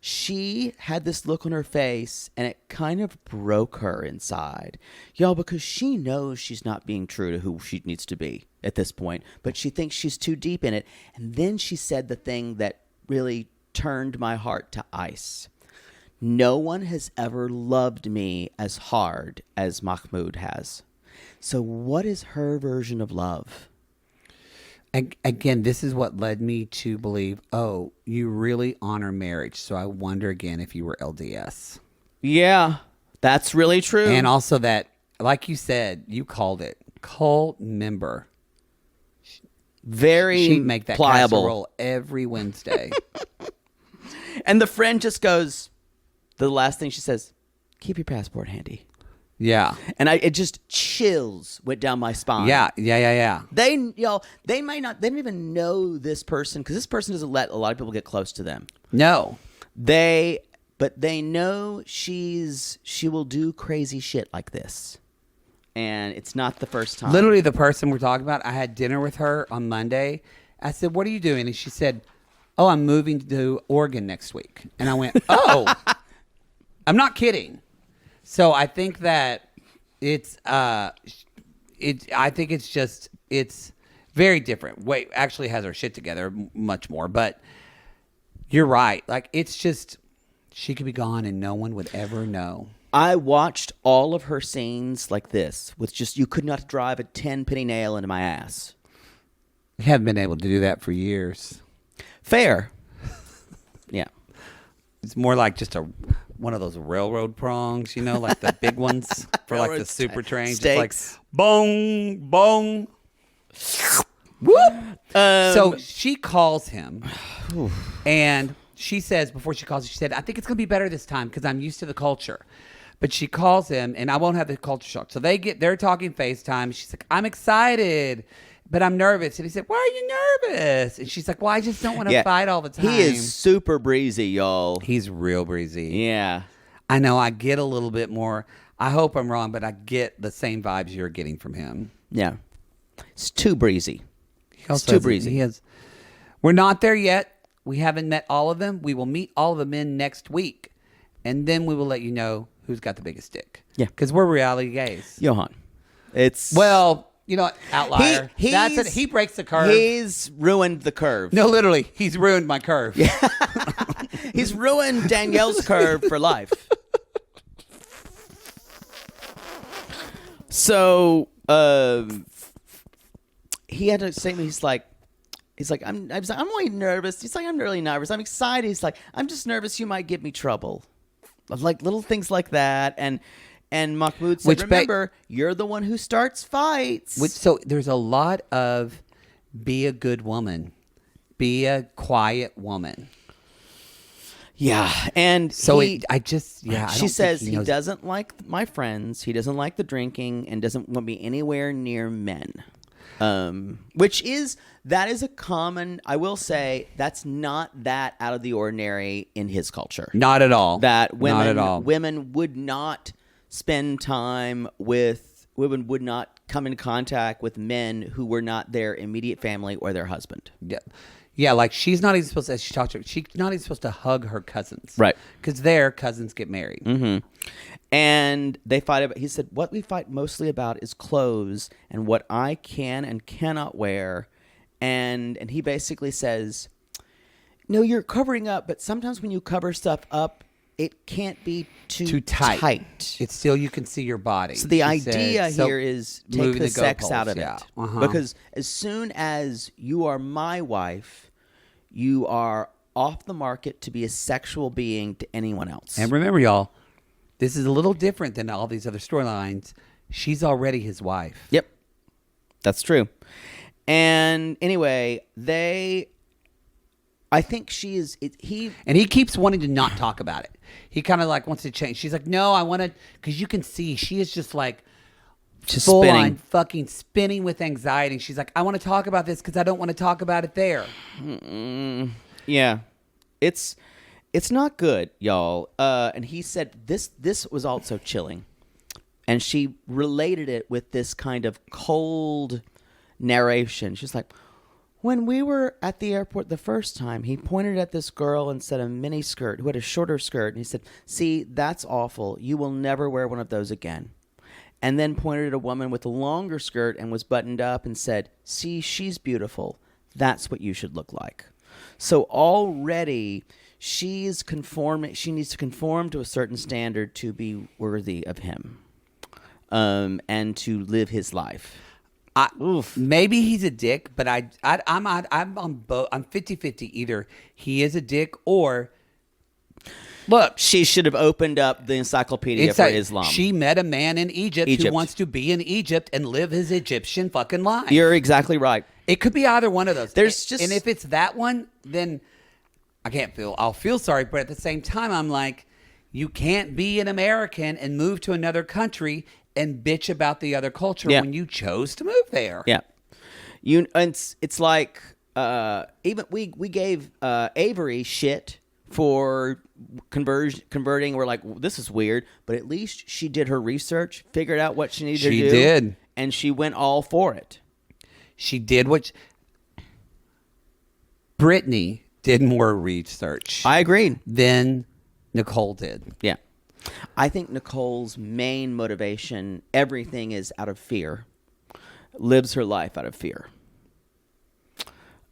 Speaker 1: she had this look on her face, and it kind of broke her inside. Y'all, because she knows she's not being true to who she needs to be at this point, but she thinks she's too deep in it. And then she said the thing that really turned my heart to ice. No one has ever loved me as hard as Mahmoud has. So what is her version of love?
Speaker 2: Again, this is what led me to believe, oh, you really honor marriage. So I wonder again if you were LDS.
Speaker 1: Yeah, that's really true.
Speaker 2: And also that, like you said, you called it, cult member.
Speaker 1: Very
Speaker 2: She'd make that
Speaker 1: pliable.
Speaker 2: casserole every Wednesday.
Speaker 1: And the friend just goes... The last thing she says, keep your passport handy.
Speaker 2: Yeah.
Speaker 1: And it just chills went down my spine.
Speaker 2: Yeah.
Speaker 1: They don't even know this person, because this person doesn't let a lot of people get close to them.
Speaker 2: No.
Speaker 1: But they know she will do crazy shit like this. And it's not the first time.
Speaker 2: Literally the person we're talking about, I had dinner with her on Monday. I said, what are you doing? And she said, oh, I'm moving to Oregon next week. And I went, oh, I'm not kidding. So I think that it's very different. Wait, actually has her shit together much more, but you're right. Like, it's just, she could be gone and no one would ever know.
Speaker 1: I watched all of her scenes like this with just, you could not drive a 10-penny nail into my ass.
Speaker 2: I haven't been able to do that for years.
Speaker 1: Fair. Yeah.
Speaker 2: It's more like just one of those railroad prongs, you know, like the big ones for like the super trains.
Speaker 1: Steaks.
Speaker 2: Just like, bong, bong. Whoop. So she calls him and she says, before she calls him, she said, I think it's going to be better this time because I'm used to the culture. But she calls him and I won't have the culture shock. So they're talking FaceTime. She's like, I'm excited, but I'm nervous. And he said, why are you nervous? And she's like, well, I just don't want to fight all the time.
Speaker 1: He is super breezy, y'all.
Speaker 2: He's real breezy.
Speaker 1: Yeah.
Speaker 2: I know. I get a little bit more. I hope I'm wrong, but I get the same vibes you're getting from him.
Speaker 1: Yeah. It's too breezy.
Speaker 2: It's too breezy. We're not there yet. We haven't met all of them. We will meet all of the men next week. And then we will let you know who's got the biggest dick.
Speaker 1: Yeah.
Speaker 2: Because we're reality gays.
Speaker 1: Yohan. It's...
Speaker 2: Well, you know, outlier.
Speaker 1: That's it.
Speaker 2: He breaks the curve.
Speaker 1: He's ruined the curve.
Speaker 2: No, literally. He's ruined my curve. Yeah.
Speaker 1: He's ruined Danielle's curve for life. So, he had to say to me, he's like, I'm really nervous. He's like, I'm really nervous. I'm excited. He's like, I'm just nervous you might give me trouble. Like little things like that. And Mahmoud said, remember, you're the one who starts fights.
Speaker 2: So there's a lot of be a good woman. Be a quiet woman.
Speaker 1: Yeah. And
Speaker 2: so
Speaker 1: she says
Speaker 2: he
Speaker 1: doesn't like my friends. He doesn't like the drinking and doesn't want me anywhere near men. That is a common, I will say, that's not that out of the ordinary in his culture.
Speaker 2: Not at all.
Speaker 1: That women would not spend time with, women would not come in contact with men who were not their immediate family or their husband.
Speaker 2: Yeah. Yeah, like she's not even supposed to, as she talked to her, she's not even supposed to hug her cousins.
Speaker 1: Right.
Speaker 2: Because their cousins get married.
Speaker 1: Mm-hmm. And they fight about, he said, what we fight mostly about is clothes and what I can and cannot wear. And he basically says, no, you're covering up, but sometimes when you cover stuff up, it can't be too tight.
Speaker 2: It's still, you can see your body.
Speaker 1: So the idea here is take the sex out of it.
Speaker 2: Uh-huh.
Speaker 1: Because as soon as you are my wife, you are off the market to be a sexual being to anyone else.
Speaker 2: And remember, y'all, this is a little different than all these other storylines. She's already his wife.
Speaker 1: Yep. That's true. And anyway, I think she is,
Speaker 2: and he keeps wanting to not talk about it. He kind of like wants to change. She's like, no, I want to, because you can see she is just like full on fucking spinning with anxiety. And she's like, I want to talk about this because I don't want to talk about it there.
Speaker 1: Yeah. It's not good, y'all. And he said this was also chilling. And she related it with this kind of cold narration. She's like, when we were at the airport the first time, he pointed at this girl and said a mini skirt who had a shorter skirt. And he said, see, that's awful. You will never wear one of those again. And then pointed at a woman with a longer skirt and was buttoned up and said, see, she's beautiful. That's what you should look like. So already she's conforming. She needs to conform to a certain standard to be worthy of him, and to live his life.
Speaker 2: Maybe he's a dick, but I'm on both. I'm 50-50. Either he is a dick or
Speaker 1: look, she should have opened up the encyclopedia for Islam.
Speaker 2: She met a man in Egypt who wants to be in Egypt and live his Egyptian fucking life.
Speaker 1: You're exactly right.
Speaker 2: It could be either one of those.
Speaker 1: And
Speaker 2: if it's that one, then I'll feel sorry, but at the same time, I'm like, you can't be an American and move to another country and bitch about the other culture when you chose to move there.
Speaker 1: Yeah. It's like even we gave Avery shit for converting. We're like, well, this is weird, but at least she did her research, figured out what she needed to do.
Speaker 2: She did.
Speaker 1: And she went all for it.
Speaker 2: She did what Brittany did more research
Speaker 1: I agree.
Speaker 2: than Nicole did.
Speaker 1: Yeah. I think Nicole's main motivation, everything is out of fear. Lives her life out of fear.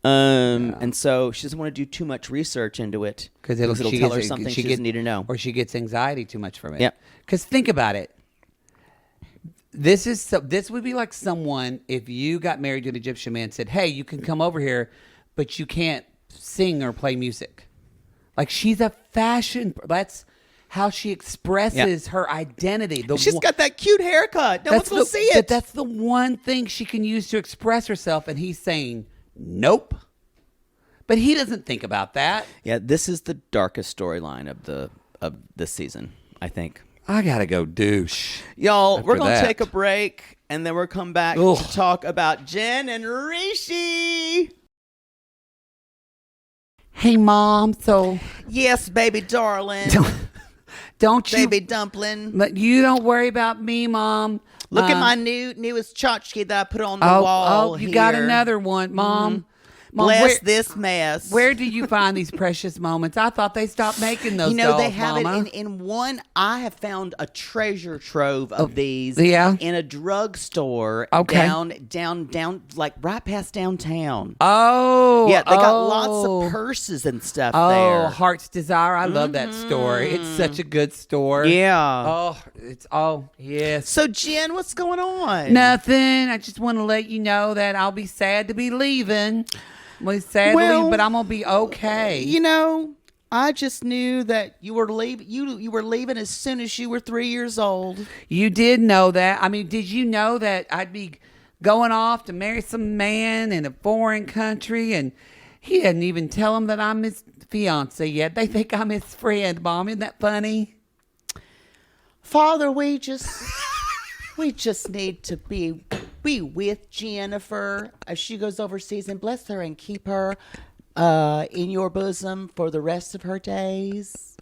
Speaker 1: And so she doesn't want to do too much research into it because it'll tell her something she doesn't need to know.
Speaker 2: Or she gets anxiety too much from it.
Speaker 1: Yeah.
Speaker 2: Because think about it. This would be like someone, if you got married to an Egyptian man, said, hey, you can come over here, but you can't sing or play music. Like, she's a fashion. That's how she expresses her identity.
Speaker 1: She's got that cute haircut. No one's going to see it.
Speaker 2: But that's the one thing she can use to express herself. And he's saying, nope. But he doesn't think about that.
Speaker 1: Yeah, this is the darkest storyline of this season, I think.
Speaker 2: I got to go douche.
Speaker 1: Y'all, we're going to take a break, and then we'll come back
Speaker 2: Ugh.
Speaker 1: to talk about Jen and Rishi.
Speaker 2: Hey, Mom. So,
Speaker 1: yes, baby darling.
Speaker 2: Don't you,
Speaker 1: baby dumpling.
Speaker 2: But you don't worry about me, Mom.
Speaker 1: Look at my newest tchotchke that I put on the wall.
Speaker 2: Oh, you
Speaker 1: here.
Speaker 2: got another one, Mom.
Speaker 1: Mm-hmm.
Speaker 2: Mom,
Speaker 1: Bless this mess.
Speaker 2: Where do you find these precious moments? I thought they stopped making those.
Speaker 1: They have
Speaker 2: Mama.
Speaker 1: it in one. I have found a treasure trove of these.
Speaker 2: Yeah.
Speaker 1: In a drugstore.
Speaker 2: Okay.
Speaker 1: Down, like right past downtown.
Speaker 2: Oh.
Speaker 1: Yeah, they got lots of purses and stuff there.
Speaker 2: Oh, Heart's Desire. I love that store. It's such a good store.
Speaker 1: Yeah.
Speaker 2: Yes.
Speaker 1: So, Jen, what's going on?
Speaker 2: Nothing. I just want to let you know that I'll be sad to be leaving. But I'm gonna be okay.
Speaker 1: I just knew that you were leaving. You were leaving as soon as you were 3 years old.
Speaker 2: You did know that. I mean, did you know that I'd be going off to marry some man in a foreign country, and he didn't even tell him that I'm his fiance yet. They think I'm his friend. Mom, isn't that funny?
Speaker 1: Father, we just need to be with Jennifer as she goes overseas, and bless her and keep her in your bosom for the rest of her days.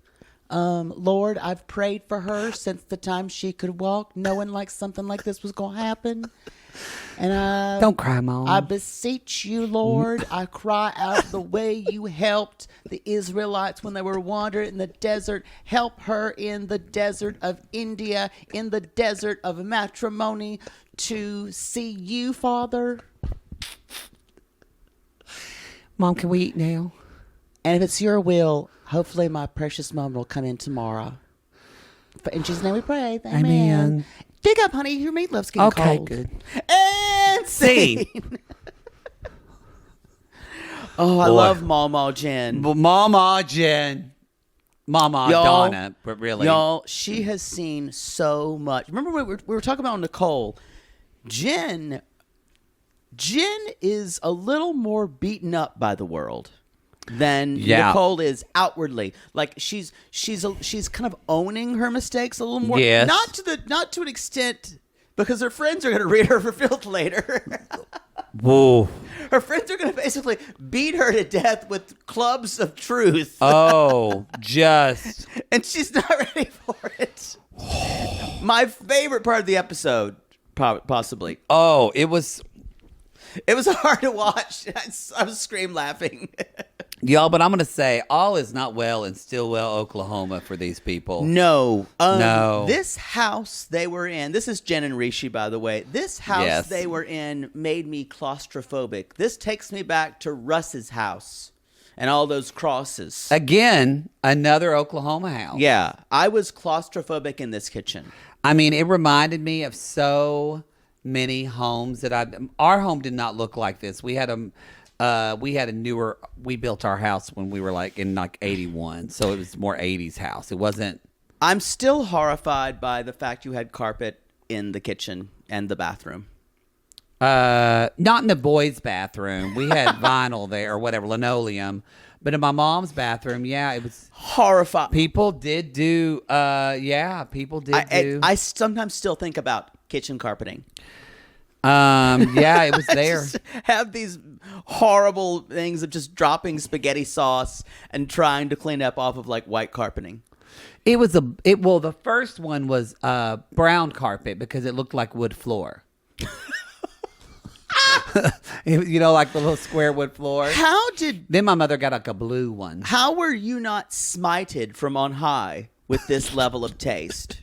Speaker 1: Lord, I've prayed for her since the time she could walk, knowing like something like this was going to happen. And
Speaker 2: don't cry, Mom.
Speaker 1: I beseech you, Lord. I cry out the way you helped the Israelites when they were wandering in the desert. Help her in the desert of India, in the desert of matrimony, to see you, Father.
Speaker 2: Mom, can we eat now?
Speaker 1: And if it's your will, hopefully my precious moment will come in tomorrow. In Jesus' name we pray. Amen. Dig up, honey. Your meatloaf's getting cold.
Speaker 2: Okay, good.
Speaker 1: And scene. Oh, I love Mama Jen.
Speaker 2: Mama Jen. Mama Donna, but really.
Speaker 1: Y'all, she has seen so much. Remember when we were talking about Nicole? Jen is a little more beaten up by the world than Nicole is outwardly. Like she's kind of owning her mistakes a little more.
Speaker 2: Yes.
Speaker 1: Not to an extent, because her friends are going to read her for filth later.
Speaker 2: Whoa.
Speaker 1: Her friends are going to basically beat her to death with clubs of truth.
Speaker 2: Oh,
Speaker 1: and she's not ready for it. My favorite part of the episode, possibly.
Speaker 2: Oh, it was
Speaker 1: hard to watch. I was scream laughing.
Speaker 2: Y'all, but I'm going to say all is not well in Stillwell, Oklahoma for these people.
Speaker 1: No.
Speaker 2: No.
Speaker 1: This house they were in, this is Jen and Rishi, by the way. This house they were in made me claustrophobic. This takes me back to Russ's house and all those crosses.
Speaker 2: Again, another Oklahoma house.
Speaker 1: Yeah. I was claustrophobic in this kitchen.
Speaker 2: I mean, it reminded me of so many homes that our home did not look like this. We built our house when we were in 81. So it was more 80s house. It wasn't.
Speaker 1: I'm still horrified by the fact you had carpet in the kitchen and the bathroom.
Speaker 2: Not in the boys' bathroom. We had vinyl there or whatever, linoleum. But in my mom's bathroom, it was
Speaker 1: horrifying.
Speaker 2: People did do, people did do.
Speaker 1: I sometimes still think about kitchen carpeting.
Speaker 2: It was there.
Speaker 1: Just have these horrible things of just dropping spaghetti sauce and trying to clean up off of white carpeting.
Speaker 2: It was the first one was brown carpet because it looked like wood floor. You know, like the little square wood floor.
Speaker 1: Then
Speaker 2: Then my mother got like a blue one.
Speaker 1: how were you not smited from on high with this level of taste?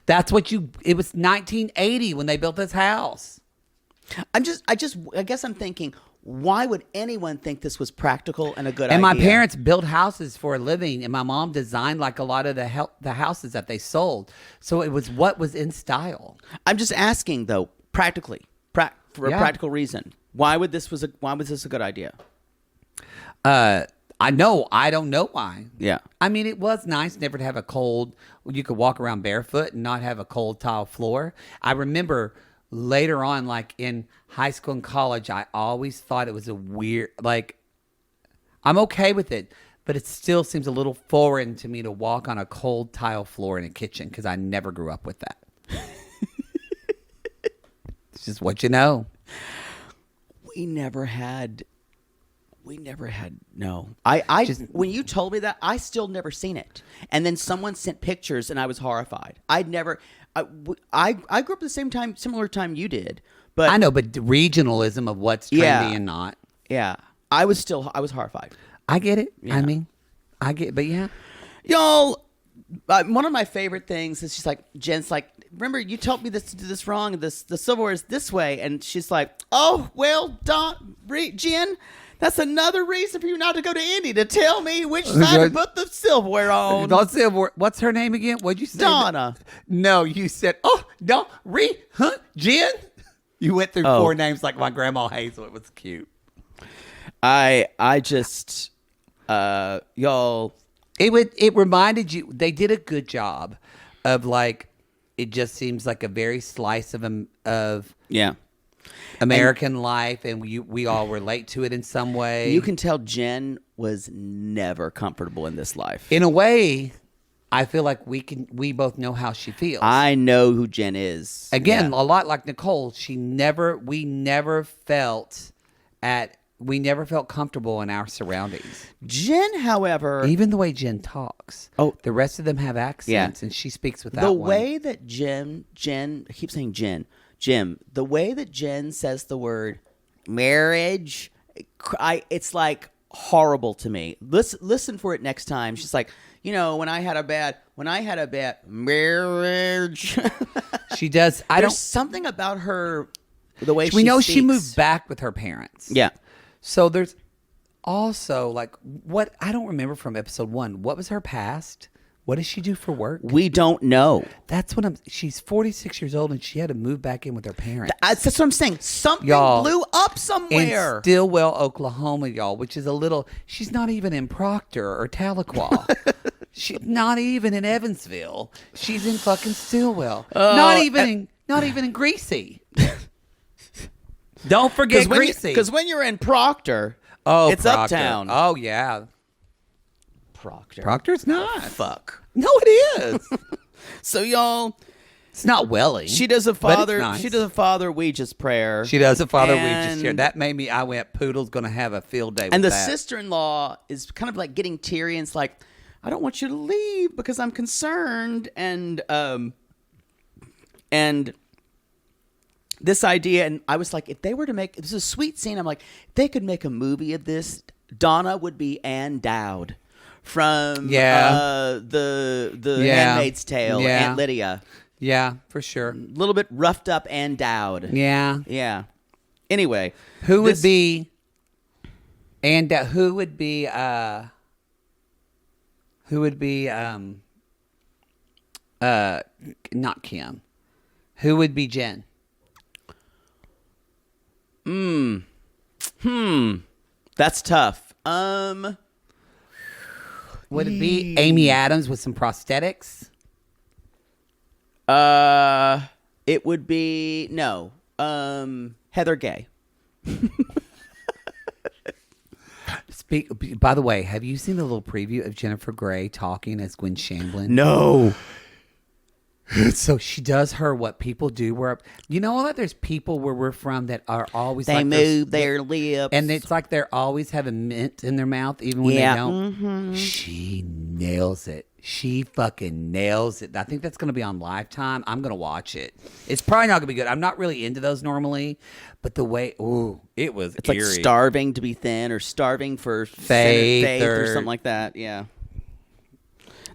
Speaker 2: That's what it was 1980 when they built this house.
Speaker 1: I guess I'm thinking, why would anyone think this was practical and a good idea?
Speaker 2: And my parents built houses for a living, and my mom designed like a lot of the houses that they sold. So it was what was in style.
Speaker 1: I'm just asking though, practically, for a practical reason. Why was this a good idea?
Speaker 2: I don't know why.
Speaker 1: Yeah.
Speaker 2: I mean, it was nice never to have a cold. You could walk around barefoot and not have a cold tile floor. I remember later on, like in high school and college, I always thought it was a weird, like, I'm okay with it, but it still seems a little foreign to me to walk on a cold tile floor in a kitchen because I never grew up with that. It's just what you know.
Speaker 1: We never had. No. I just, when you told me that, I still never seen it. And then someone sent pictures, and I was horrified. I grew up the similar time you did. But
Speaker 2: I know, but the regionalism of what's trendy and not.
Speaker 1: Yeah, I was horrified.
Speaker 2: I get it.
Speaker 1: Yeah.
Speaker 2: I mean, but yeah.
Speaker 1: Y'all, one of my favorite things is she's like, Jen's like, remember you told me to do this wrong, and the silverware is this way, and she's like, oh well, Jen, that's another reason for you not to go to Indy, to tell me which side to put the silverware on.
Speaker 2: What's her name again? What'd you say?
Speaker 1: Donna.
Speaker 2: No, you said, Jen. You went through 4 names like my grandma Hazel. It was cute.
Speaker 1: I just, y'all.
Speaker 2: It reminded you, they did a good job of like, it just seems like a very slice of American life, and we all relate to it in some way.
Speaker 1: You can tell Jen was never comfortable in this life.
Speaker 2: In a way, I feel like we both know how she feels.
Speaker 1: I know who Jen is.
Speaker 2: Again, a lot like Nicole, we never felt comfortable in our surroundings.
Speaker 1: Jen, however,
Speaker 2: even the way Jen talks. The rest of them have accents, and she speaks without
Speaker 1: the
Speaker 2: one.
Speaker 1: way that Jen, I keep saying Jim, the way that Jen says the word marriage, it's like horrible to me. Listen for it next time. She's like, when I had a bad marriage.
Speaker 2: She does.
Speaker 1: There's something about her, the way
Speaker 2: we know
Speaker 1: speaks.
Speaker 2: she moved back with her parents.
Speaker 1: Yeah.
Speaker 2: So there's also like what I don't remember from episode 1. What was her past? What does she do for work?
Speaker 1: We don't know.
Speaker 2: That's what she's 46 years old, and she had to move back in with her parents.
Speaker 1: That's what I'm saying. Something blew up somewhere.
Speaker 2: In Stillwell, Oklahoma, y'all, which is she's not even in Proctor or Tahlequah. She's not even in Evansville. She's in fucking Stillwell. Not even in Greasy. Don't forget Greasy.
Speaker 1: Because when you're in Proctor, it's
Speaker 2: Proctor.
Speaker 1: uptown.
Speaker 2: Oh, yeah. Proctor's not.
Speaker 1: Fuck.
Speaker 2: No, it is.
Speaker 1: So y'all,
Speaker 2: it's not Welling.
Speaker 1: She does a father.
Speaker 2: Nice.
Speaker 1: She does a Father Ouija's prayer.
Speaker 2: She does a Father Ouija's prayer. That made me. I went. Poodle's going to have a field day.
Speaker 1: And
Speaker 2: with
Speaker 1: the
Speaker 2: that.
Speaker 1: sister-in-law is kind of like getting teary, and it's like, I don't want you to leave because I'm concerned. And this idea, and I was like, if they were to make this is a sweet scene, I'm like, if they could make a movie of this, Donna would be Ann Dowd from the Handmaid's Tale, Aunt Lydia.
Speaker 2: Yeah, for sure.
Speaker 1: A little bit roughed up Ann Dowd.
Speaker 2: Yeah.
Speaker 1: Anyway,
Speaker 2: who would be not Kim. Who would be Jen?
Speaker 1: That's tough.
Speaker 2: Would it be Amy Adams with some prosthetics?
Speaker 1: It would be Heather Gay.
Speaker 2: By the way, have you seen the little preview of Jennifer Grey talking as Gwen Shamblin?
Speaker 1: No.
Speaker 2: So she does what people do. You know that there's people where we're from that are always
Speaker 1: they move their lips,
Speaker 2: and it's like they're always having mint in their mouth even when they don't.
Speaker 1: Mm-hmm.
Speaker 2: She nails it. She fucking nails it. I think that's going to be on Lifetime. I'm going to watch it. It's probably not going to be good. I'm not really into those normally, but the way, it was
Speaker 1: It's
Speaker 2: eerie.
Speaker 1: like starving to be thin or starving for
Speaker 2: Faith
Speaker 1: or something like that. Yeah.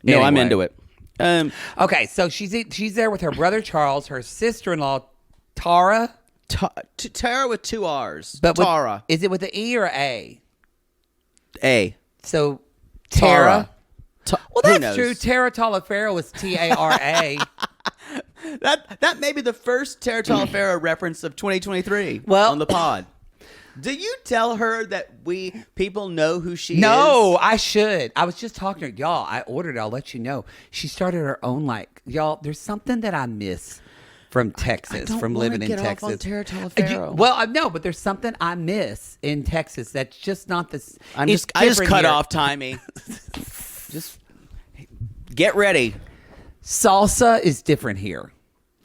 Speaker 1: No, I'm into it.
Speaker 2: Okay, so she's there with her brother Charles, her sister-in-law Tara.
Speaker 1: Tara with 2 R's.
Speaker 2: But
Speaker 1: Tara.
Speaker 2: Is it with the E or A?
Speaker 1: A.
Speaker 2: So Tara. Well,
Speaker 1: Who
Speaker 2: that's
Speaker 1: knows?
Speaker 2: true. Tara Taliaferro was Tara.
Speaker 1: That may be the first Tara Taliaferro reference of 2023
Speaker 2: Well,
Speaker 1: on the pod. Do you tell her that people know who she is?
Speaker 2: No, I should. I was just talking to her. Y'all, I ordered it. I'll let you know. She started her own, y'all, there's something that I miss from Texas, from living in Texas.
Speaker 1: Off on Tara Taliaferro.
Speaker 2: Well, I know, but there's something I miss in Texas that's just not this.
Speaker 1: I just cut off Timey. Just get ready.
Speaker 2: Salsa is different here.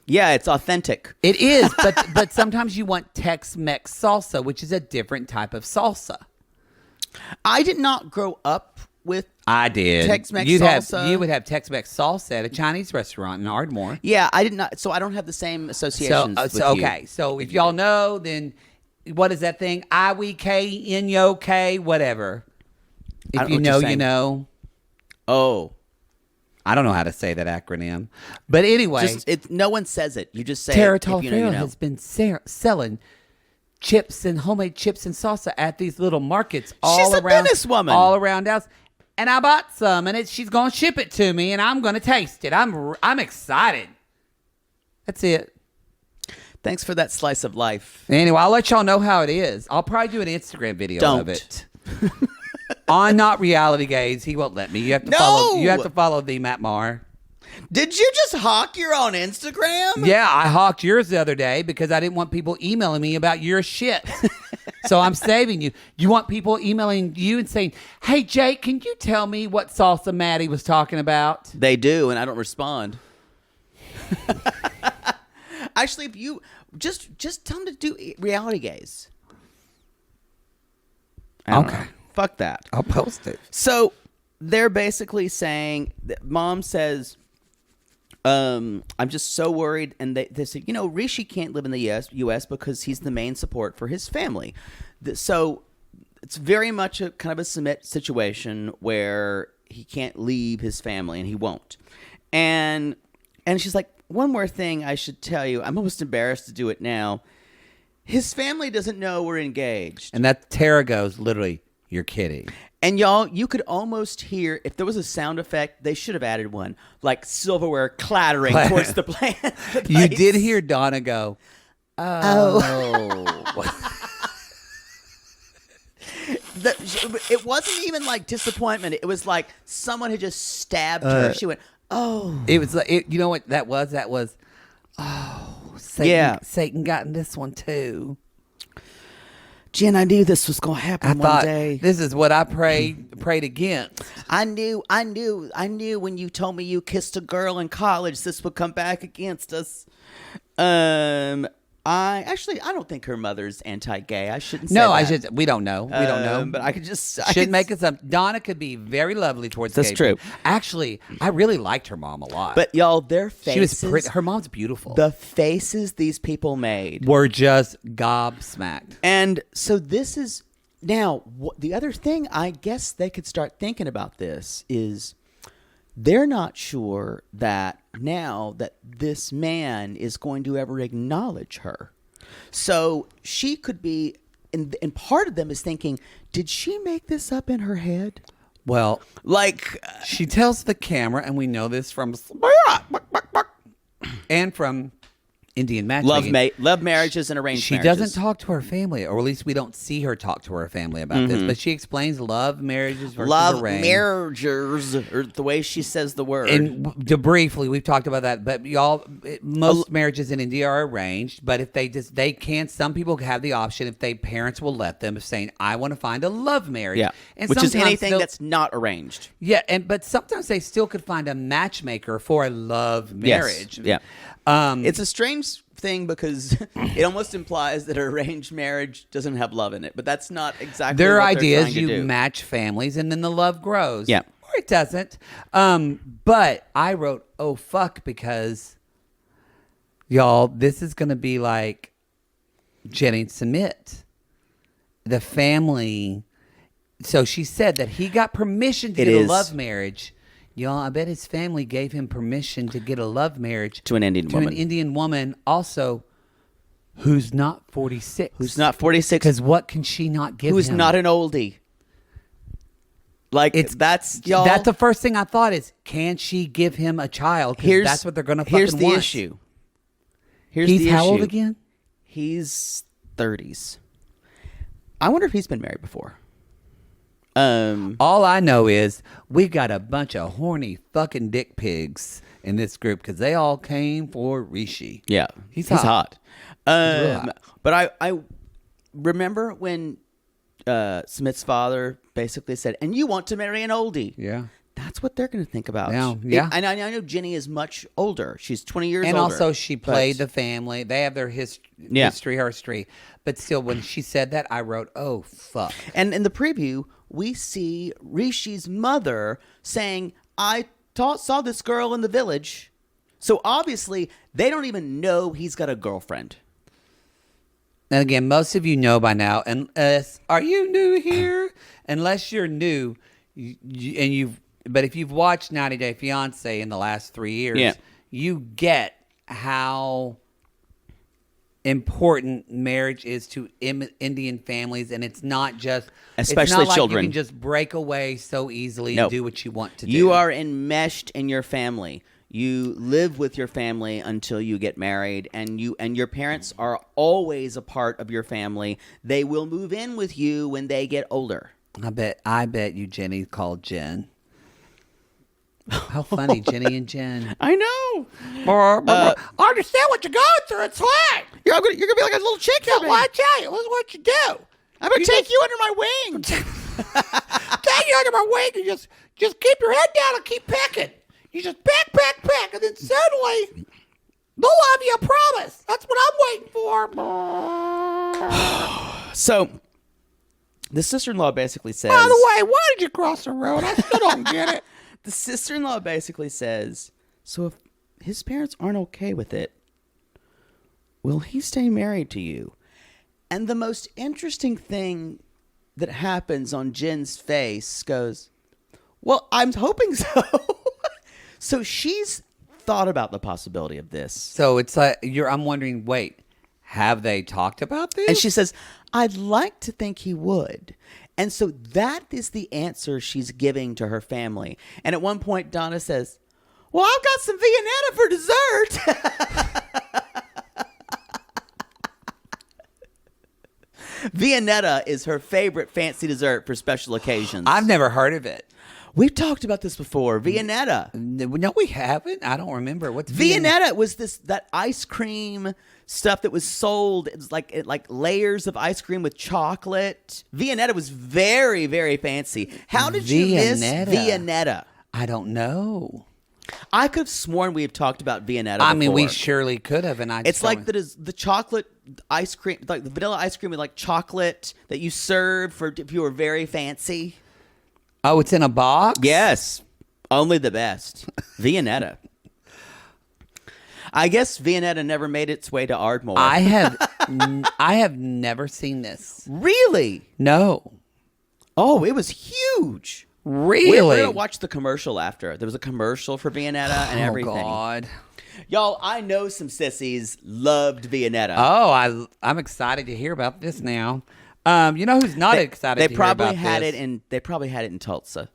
Speaker 1: Yeah, it's authentic.
Speaker 2: It is, but sometimes you want Tex-Mex salsa, which is a different type of salsa.
Speaker 1: I did not grow up with
Speaker 2: I did.
Speaker 1: Tex-Mex salsa.
Speaker 2: You would have Tex-Mex salsa at a Chinese restaurant in Ardmore.
Speaker 1: Yeah, I did not. So I don't have the same associations with you.
Speaker 2: Okay, so if y'all know, then what is that thing? IWK, whatever. If you know, you know.
Speaker 1: Oh.
Speaker 2: I don't know how to say that acronym. But anyway.
Speaker 1: No one says it. You just say
Speaker 2: Tara
Speaker 1: it if you know,
Speaker 2: Taliaferro
Speaker 1: you know.
Speaker 2: has been selling chips and homemade chips and salsa at these little markets all around.
Speaker 1: She's a businesswoman.
Speaker 2: All around us. And I bought some, and she's going to ship it to me, and I'm going to taste it. I'm excited. That's it.
Speaker 1: Thanks for that slice of life.
Speaker 2: Anyway, I'll let y'all know how it is. I'll probably do an Instagram video of it. On Not Reality Gaze, he won't let me. You have to follow. You have to follow the Matt Marr.
Speaker 1: Did you just hawk your own Instagram?
Speaker 2: Yeah, I hawked yours the other day because I didn't want people emailing me about your shit. So I'm saving you. You want people emailing you and saying, "Hey, Jake, can you tell me what salsa Maddie was talking about?"
Speaker 1: They do, and I don't respond. Actually, if you just tell them to do Reality Gaze.
Speaker 2: Okay.
Speaker 1: Fuck that.
Speaker 2: I'll post it.
Speaker 1: So they're basically saying that mom says, I'm just so worried. And they said, Rishi can't live in the U.S. because he's the main support for his family. So it's very much a kind of a submit situation where he can't leave his family and he won't. And she's like, one more thing I should tell you. I'm almost embarrassed to do it now. His family doesn't know we're engaged.
Speaker 2: And that Tara goes, literally, you're kidding.
Speaker 1: And y'all, you could almost hear, if there was a sound effect, they should have added one, like silverware clattering towards the place.
Speaker 2: You did hear Donna go, oh.
Speaker 1: It wasn't even like disappointment. It was like someone had just stabbed her. She went, oh.
Speaker 2: It was like, you know what that was? That was, oh, Satan,
Speaker 1: yeah.
Speaker 2: Satan got in this one too.
Speaker 1: Jen, I knew this was going to happen one day.
Speaker 2: This is what I prayed against.
Speaker 1: I knew when you told me you kissed a girl in college, this would come back against us. I don't think her mother's anti-gay. I shouldn't say that.
Speaker 2: We don't know. We don't know.
Speaker 1: But I could just...
Speaker 2: Shouldn't make us up. Donna could be very lovely towards
Speaker 1: That's
Speaker 2: gay
Speaker 1: true.
Speaker 2: people. Actually, I really liked her mom a lot.
Speaker 1: But y'all, their faces...
Speaker 2: She was pretty. Her mom's beautiful.
Speaker 1: The faces these people made...
Speaker 2: were just gobsmacked.
Speaker 1: And so this is... Now, the other thing I guess they could start thinking about this is... They're not sure that now that this man is going to ever acknowledge her. So she could be, and part of them is thinking, did she make this up in her head?
Speaker 2: Well,
Speaker 1: like
Speaker 2: she tells the camera, and we know this from and from Indian matchmaking.
Speaker 1: Love marriages and arranged
Speaker 2: she
Speaker 1: marriages.
Speaker 2: doesn't talk to her family, or at least we don't see her talk to her family about this. But she explains love marriages versus arranged.
Speaker 1: Marriages, or the way she says the word.
Speaker 2: And briefly, we've talked about that. But y'all, most marriages in India are arranged. But if they can, some people have the option if parents will let them of saying, "I want to find a love marriage."
Speaker 1: Yeah,
Speaker 2: and
Speaker 1: which is anything that's not arranged.
Speaker 2: Yeah, but sometimes they still could find a matchmaker for a love marriage.
Speaker 1: Yes. Yeah, it's a strange thing because it almost implies that an arranged marriage doesn't have love in it, but that's not exactly
Speaker 2: their
Speaker 1: what
Speaker 2: idea
Speaker 1: they're
Speaker 2: is
Speaker 1: trying to
Speaker 2: you
Speaker 1: do.
Speaker 2: match families and then the love grows.
Speaker 1: Yeah.
Speaker 2: it doesn't. But I wrote, oh, fuck, because, y'all, this is going to be like Jenny Submit. The family. So she said that he got permission to get a love marriage. Y'all, I bet his family gave him permission to get a love marriage.
Speaker 1: To an Indian woman.
Speaker 2: Also, who's not 46.
Speaker 1: Who's not 46.
Speaker 2: Because what can she not give him?
Speaker 1: Who's not an oldie. Like, that's, y'all.
Speaker 2: That's the first thing I thought is, can she give him a child? Because that's what they're going to fucking want.
Speaker 1: Here's the issue.
Speaker 2: He's how old again?
Speaker 1: He's 30s. I wonder if he's been married before.
Speaker 2: All I know is we got a bunch of horny fucking dick pigs in this group because they all came for Rishi.
Speaker 1: Yeah, he's hot. He's hot. But I remember when Smith's father basically said, "And you want to marry an oldie?"
Speaker 2: Yeah,
Speaker 1: that's what they're going to think about.
Speaker 2: Yeah.
Speaker 1: And I know Jenny is much older. She's 20 years older.
Speaker 2: And also she played the family. They have their history. But still, when she said that, I wrote, oh, fuck.
Speaker 1: And in the preview, we see Rishi's mother saying, I saw this girl in the village. So obviously, they don't even know he's got a girlfriend.
Speaker 2: And again, most of you know by now, are you new here? Unless you're new, but if you've watched 90 Day Fiancé in the last 3 years, you get how important marriage is to Indian families, and it's not just
Speaker 1: especially
Speaker 2: it's not like
Speaker 1: children.
Speaker 2: You can just break away so easily and do what you want to do.
Speaker 1: You are enmeshed in your family. You live with your family until you get married, and your parents are always a part of your family. They will move in with you when they get older.
Speaker 2: I bet you Jenny called Jen. How funny, Jenny and Jen.
Speaker 1: I know.
Speaker 2: I understand what you're going through. It's hard.
Speaker 1: You're gonna be like a little chick.
Speaker 2: Well, I tell you, this is what you do.
Speaker 1: I'm gonna take you under my wing.
Speaker 2: Take you under my wing and just keep your head down and keep pecking. You just peck, and then suddenly they'll love you. I promise. That's what I'm waiting for.
Speaker 1: So, the sister-in-law basically says.
Speaker 2: By the way, why did you cross the road? I still don't get it.
Speaker 1: The sister-in-law basically says, so if his parents aren't okay with it, will he stay married to you? And the most interesting thing that happens on Jen's face goes, well, I'm hoping so. So she's thought about the possibility of this.
Speaker 2: So it's like, I'm wondering, wait, have they talked about this?
Speaker 1: And she says, I'd like to think he would. And so that is the answer she's giving to her family. And at one point, Donna says, well, I've got some Viennetta for dessert. Viennetta is her favorite fancy dessert for special occasions.
Speaker 2: I've never heard of it.
Speaker 1: We've talked about this before. Viennetta.
Speaker 2: No, we haven't. I don't remember. What's
Speaker 1: Viennetta? Was that ice cream stuff that was sold? It was like layers of ice cream with chocolate. Viennetta was very, very fancy. How did you miss Viennetta?
Speaker 2: I don't know.
Speaker 1: I could have sworn we have talked about Viennetta before.
Speaker 2: I mean, we surely could have. And
Speaker 1: it's like the chocolate ice cream, like the vanilla ice cream with like chocolate that you serve for if you were very fancy.
Speaker 2: Oh, it's in a box?
Speaker 1: Yes. Only the best. Viennetta. I guess Viennetta never made its way to Ardmore.
Speaker 2: I have never seen this.
Speaker 1: Really?
Speaker 2: No.
Speaker 1: Oh, it was huge.
Speaker 2: Really?
Speaker 1: We're going to watch the commercial after. There was a commercial for Viennetta and everything.
Speaker 2: Oh, God.
Speaker 1: Y'all, I know some sissies loved Viennetta.
Speaker 2: Oh, I'm excited to hear about this now. You know who's not excited to hear about this?
Speaker 1: They probably had it in Tulsa.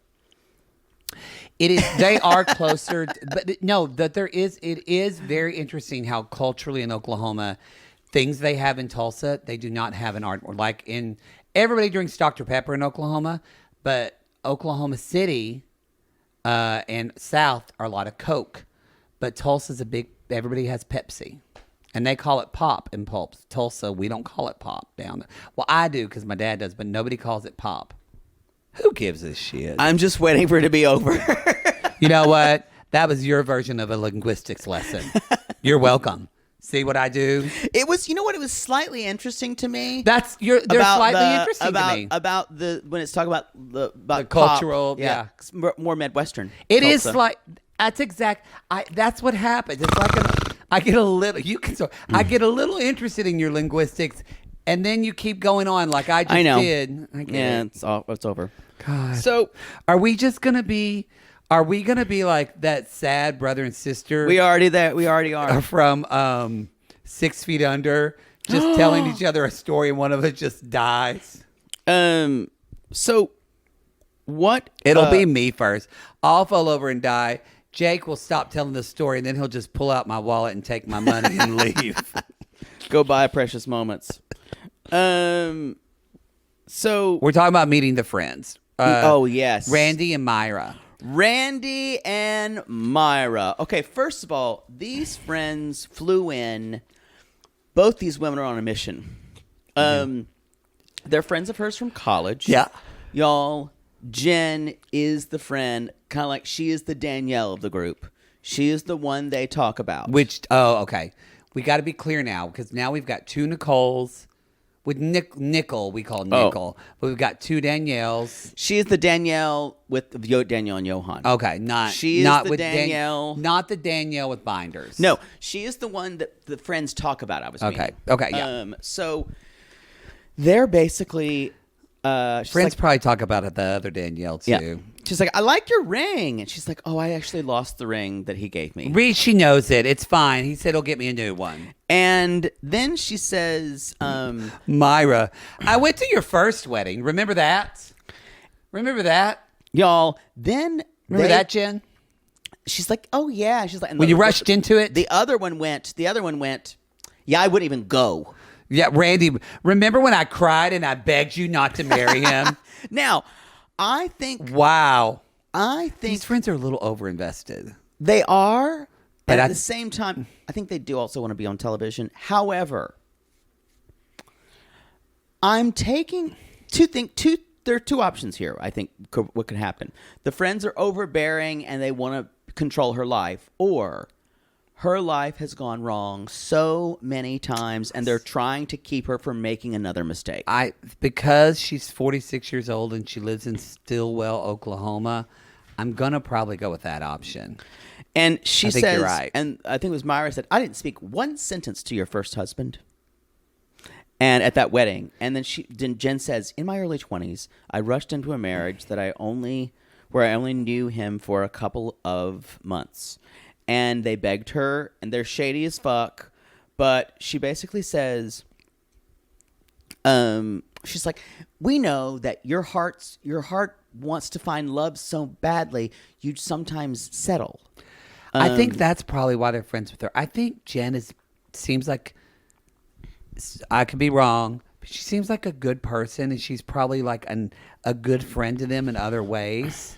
Speaker 2: It is. They are closer, but no. That it is very interesting how culturally in Oklahoma, things they have in Tulsa they do not have in Ardmore. Like everybody drinks Dr. Pepper in Oklahoma, but Oklahoma City and South are a lot of Coke, but Tulsa's everybody has Pepsi. And they call it pop in Tulsa. We don't call it pop down there. Well, I do because my dad does, but nobody calls it pop. Who gives a shit?
Speaker 1: I'm just waiting for it to be over.
Speaker 2: You know what? That was your version of a linguistics lesson. You're welcome. See what I do?
Speaker 1: It was, you know what? It was slightly interesting to me.
Speaker 2: They're slightly interesting to me.
Speaker 1: About when it's talking about the
Speaker 2: cultural,
Speaker 1: pop,
Speaker 2: yeah.
Speaker 1: more Midwestern.
Speaker 2: It is like that's that's what happens. It's like I get a little. I get a little interested in your linguistics, and then you keep going on like I just did. I get it.
Speaker 1: It's over.
Speaker 2: God.
Speaker 1: So,
Speaker 2: are we gonna be like that sad brother and sister?
Speaker 1: We already are
Speaker 2: from 6 Feet Under, just telling each other a story, and one of us just dies.
Speaker 1: So, what?
Speaker 2: It'll be me first. I'll fall over and die. Jake will stop telling the story, and then he'll just pull out my wallet and take my money and leave.
Speaker 1: Go buy precious moments. So
Speaker 2: we're talking about meeting the friends.
Speaker 1: Yes,
Speaker 2: Randy and Myra.
Speaker 1: Okay, first of all, these friends flew in. Both these women are on a mission. They're friends of hers from college.
Speaker 2: Yeah.
Speaker 1: Y'all, Jen is the friend, kind of like she is the Danielle of the group. She is the one they talk about.
Speaker 2: Okay. We got to be clear now, because now we've got 2 Nicoles. With Nicole, we call Nicole. But we've got 2 Danielles.
Speaker 1: She is the Danielle with Danielle and Yohan.
Speaker 2: Okay, not
Speaker 1: the
Speaker 2: with
Speaker 1: Danielle.
Speaker 2: Not the Danielle with binders.
Speaker 1: No, she is the one that the friends talk about. I was meaning.
Speaker 2: Okay, yeah.
Speaker 1: So they're basically
Speaker 2: friends probably talk about it, the other Danielle too.
Speaker 1: Yeah. She's like, I like your ring. And she's like, oh, I actually lost the ring that he gave me.
Speaker 2: She knows it. It's fine. He said he'll get me a new one.
Speaker 1: And then she says,
Speaker 2: Myra, I went to your first wedding. Remember that?
Speaker 1: Y'all, then...
Speaker 2: Remember that, Jen?
Speaker 1: She's like, oh, yeah. She's like,
Speaker 2: when you rushed into it?
Speaker 1: The other one went, yeah, I wouldn't even go.
Speaker 2: Yeah, Randy, remember when I cried and I begged you not to marry him?
Speaker 1: Now, I think...
Speaker 2: Wow.
Speaker 1: I think...
Speaker 2: These friends are a little overinvested.
Speaker 1: They are...
Speaker 2: But
Speaker 1: at the same time, I think they do also want to be on television. However, I'm taking there are 2 options here, I think, what could happen. The friends are overbearing and they want to control her life, or her life has gone wrong so many times and they're trying to keep her from making another mistake.
Speaker 2: Because she's 46 years old and she lives in Stillwell, Oklahoma, I'm going to probably go with that option.
Speaker 1: And she says,
Speaker 2: you're right.
Speaker 1: And I think it was Myra said, I didn't speak one sentence to your first husband. And at that wedding. And then Jen says, in my early 20s, I rushed into a marriage where I only knew him for a couple of months. And they begged her, and they're shady as fuck. But she basically says, she's like, we know that your heart wants to find love so badly, you'd sometimes settle.
Speaker 2: I think that's probably why they're friends with her. I think Jen seems like, I could be wrong, but she seems like a good person, and she's probably like a good friend to them in other ways.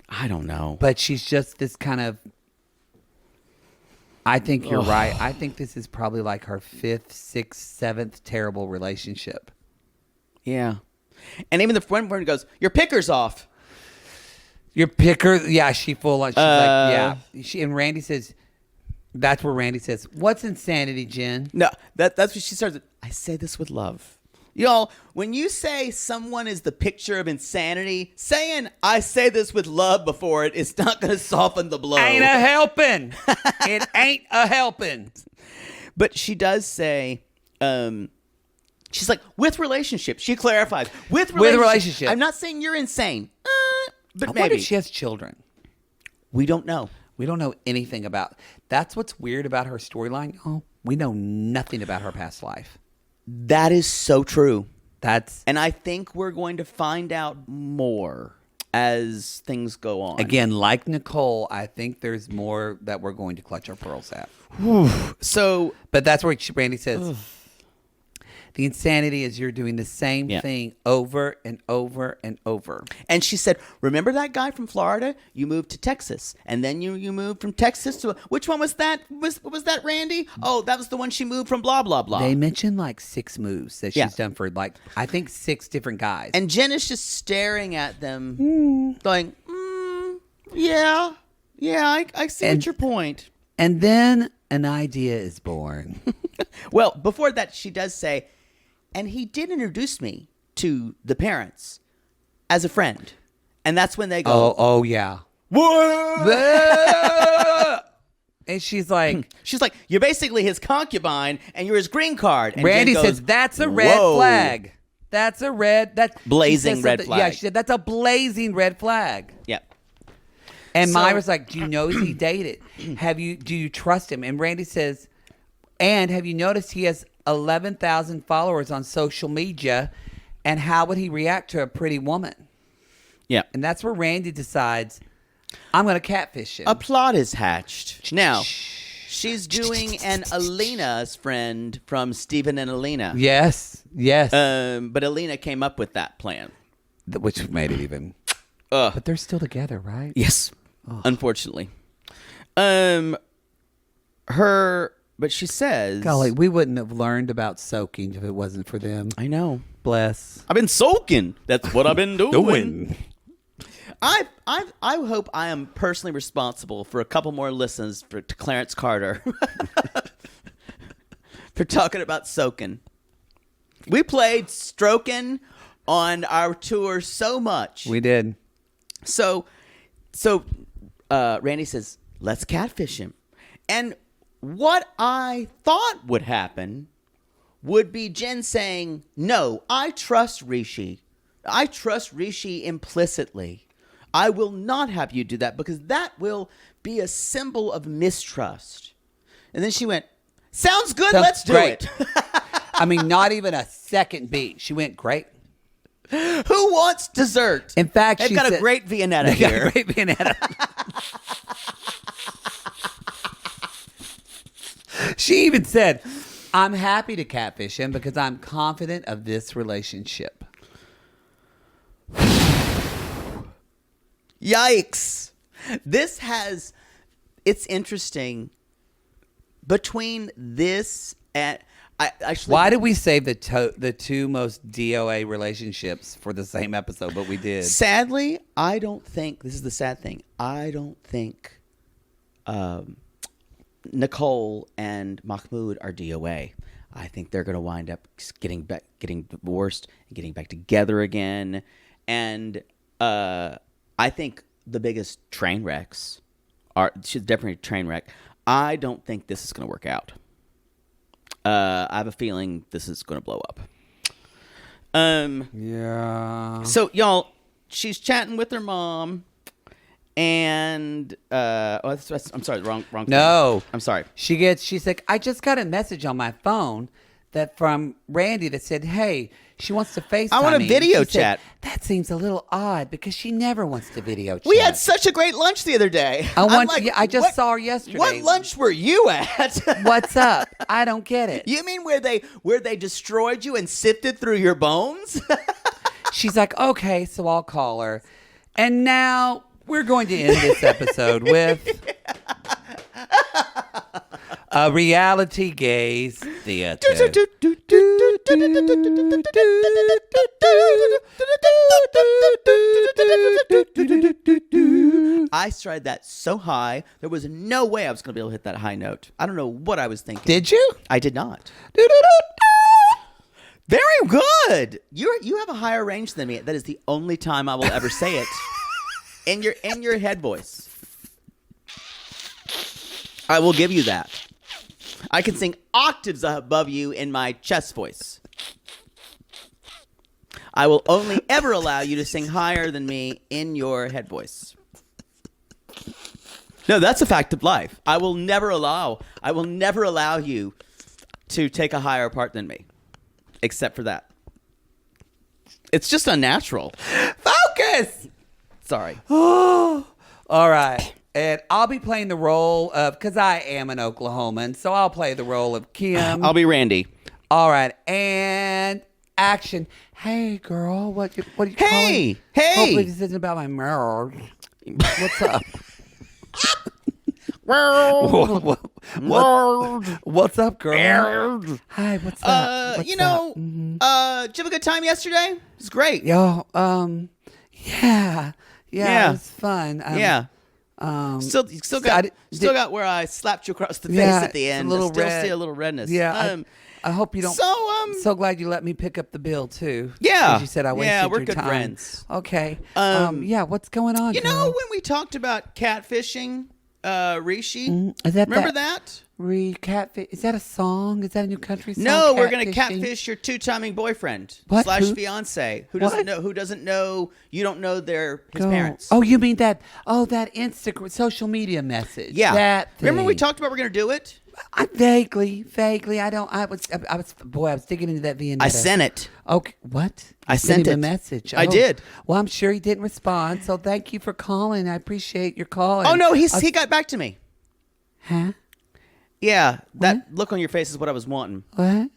Speaker 1: I don't know.
Speaker 2: But she's just this kind of, I think you're right. I think this is probably like her 5th, 6th, 7th terrible relationship.
Speaker 1: Yeah. And even the friend goes, your picker's off.
Speaker 2: Your picker, yeah, she's like, yeah. And Randy says, that's where Randy says, what's insanity, Jen?
Speaker 1: No, that's what she starts with. I say this with love. Y'all, when you say someone is the picture of insanity, saying I say this with love before it is not going to soften the blow.
Speaker 2: Ain't a helping. It ain't a helping.
Speaker 1: But she does say, she's like, with relationships. She clarifies. With relationships. I'm not saying you're insane. But maybe.
Speaker 2: What if she has children?
Speaker 1: We don't know.
Speaker 2: We don't know anything about. That's what's weird about her storyline. Oh, we know nothing about her past life.
Speaker 1: That is so true.
Speaker 2: And
Speaker 1: I think we're going to find out more as things go on.
Speaker 2: Again, like Nicole, I think there's more that we're going to clutch our pearls at. But that's where Randy says, the insanity is you're doing the same thing over and over and over.
Speaker 1: And she said, remember that guy from Florida? You moved to Texas. And then you moved from Texas to... Which one was that? Was that Randy? Oh, that was the one she moved from blah, blah, blah.
Speaker 2: They mentioned like 6 moves that she's done for like, I think 6 different guys.
Speaker 1: And Jen is just staring at them going, yeah, I see what your point.
Speaker 2: And then an idea is born.
Speaker 1: Well, before that, she does say, and he did introduce me to the parents as a friend. And that's when they go,
Speaker 2: Oh yeah.
Speaker 1: What?
Speaker 2: And she's like,
Speaker 1: you're basically his concubine and you're his green card. And
Speaker 2: Randy
Speaker 1: Jen goes,
Speaker 2: says, that's a red
Speaker 1: "Whoa."
Speaker 2: flag. That's a
Speaker 1: Blazing red flag.
Speaker 2: Yeah, she said, that's a blazing red flag.
Speaker 1: Yep.
Speaker 2: And
Speaker 1: So-
Speaker 2: Myra's like, do you know he dated? Do you trust him? And Randy says, and have you noticed he has 11,000 followers on social media? And how would he react to a pretty woman?
Speaker 1: Yeah.
Speaker 2: And that's where Randy decides, I'm going to catfish him.
Speaker 1: A plot is hatched. Now, she's doing an Alina's friend from Stephen and Alina.
Speaker 2: Yes.
Speaker 1: But Alina came up with that plan.
Speaker 2: Which made it even. But they're still together, right?
Speaker 1: Yes. Unfortunately. But she says,
Speaker 2: Golly, we wouldn't have learned about soaking if it wasn't for them.
Speaker 1: I know.
Speaker 2: Bless.
Speaker 1: I've been soaking. That's what I've been doing. I hope I am personally responsible for a couple more listens to Clarence Carter for talking about soaking. We played stroking on our tour so much.
Speaker 2: We did.
Speaker 1: So Randy says, let's catfish him. And what I thought would happen would be Jen saying, no, I trust Rishi. I trust Rishi implicitly. I will not have you do that because that will be a symbol of mistrust. And then she went, sounds good, let's do it.
Speaker 2: I mean, not even a second beat. She went, great.
Speaker 1: Who wants dessert?
Speaker 2: In fact,
Speaker 1: they've got a great Viennetta here.
Speaker 2: Great Viennetta. She even said, I'm happy to catfish him because I'm confident of this relationship.
Speaker 1: Yikes. It's interesting. Between this and...
Speaker 2: Why did we save the two most DOA relationships for the same episode, but we did?
Speaker 1: Sadly, I don't think... This is the sad thing. I don't think Nicole and Mahmoud are DOA. I think they're going to wind up getting divorced and getting back together again. And I think the biggest train wrecks she's definitely a train wreck. I don't think this is going to work out. I have a feeling this is going to blow up.
Speaker 2: Yeah.
Speaker 1: So, y'all, she's chatting with her mom. And I'm sorry, wrong.
Speaker 2: No,
Speaker 1: thing. I'm sorry.
Speaker 2: She's like, I just got a message on my phone from Randy that said, hey, she wants to FaceTime
Speaker 1: I want a
Speaker 2: me.
Speaker 1: video
Speaker 2: She said,
Speaker 1: chat.
Speaker 2: that seems a little odd because she never wants to video chat.
Speaker 1: We had such a great lunch the other day.
Speaker 2: I just saw her yesterday.
Speaker 1: What lunch were you at?
Speaker 2: What's up? I don't get it.
Speaker 1: You mean where they destroyed you and sifted through your bones?
Speaker 2: She's like, okay, so I'll call her. And now we're going to end this episode with a reality gaze theater.
Speaker 1: I started that so high, there was no way I was going to be able to hit that high note. I don't know what I was thinking.
Speaker 2: Did you?
Speaker 1: I did not. Very good. You have a higher range than me. That is the only time I will ever say it. In your head voice. I will give you that. I can sing octaves above you in my chest voice. I will only ever allow you to sing higher than me in your head voice. No, that's a fact of life. I will never allow you to take a higher part than me. Except for that. It's just unnatural.
Speaker 2: Focus!
Speaker 1: Sorry.
Speaker 2: All right. And I'll be playing the role of, because I am an Oklahoman, so I'll play the role of Kim.
Speaker 1: I'll be Randy.
Speaker 2: All right. And action. Hey, girl. What are you calling?
Speaker 1: Hey!
Speaker 2: Hopefully this isn't about my marriage. What's up? What's up, girl? Hi, what's up?
Speaker 1: Did you have a good time yesterday? It was great.
Speaker 2: Yo, yeah, it was fun.
Speaker 1: Yeah. Still got where I slapped you across the face at the end.
Speaker 2: A little red.
Speaker 1: See a little redness.
Speaker 2: Yeah. I hope you don't. So glad you let me pick up the bill too.
Speaker 1: Yeah.
Speaker 2: You said I wasted
Speaker 1: we're
Speaker 2: your
Speaker 1: good
Speaker 2: time.
Speaker 1: friends.
Speaker 2: Okay. What's going on?
Speaker 1: You know when we talked about catfishing, Rishi?
Speaker 2: Remember
Speaker 1: that?
Speaker 2: Catfish. Is that a song? Is that a new country song?
Speaker 1: No, we're gonna catfish your two-timing boyfriend / fiance who doesn't know you don't know his parents.
Speaker 2: Oh, you mean that? Oh, that Instagram social media message.
Speaker 1: Yeah.
Speaker 2: That thing.
Speaker 1: Remember we talked about we're gonna do it?
Speaker 2: Vaguely. I was digging into that Viennetta.
Speaker 1: I sent it.
Speaker 2: Okay, what?
Speaker 1: I sent
Speaker 2: a message.
Speaker 1: I did.
Speaker 2: Well, I'm sure he didn't respond. So thank you for calling. I appreciate your call.
Speaker 1: Oh no, he got back to me.
Speaker 2: Huh?
Speaker 1: Yeah, that look on your face is what I was wanting.
Speaker 2: What?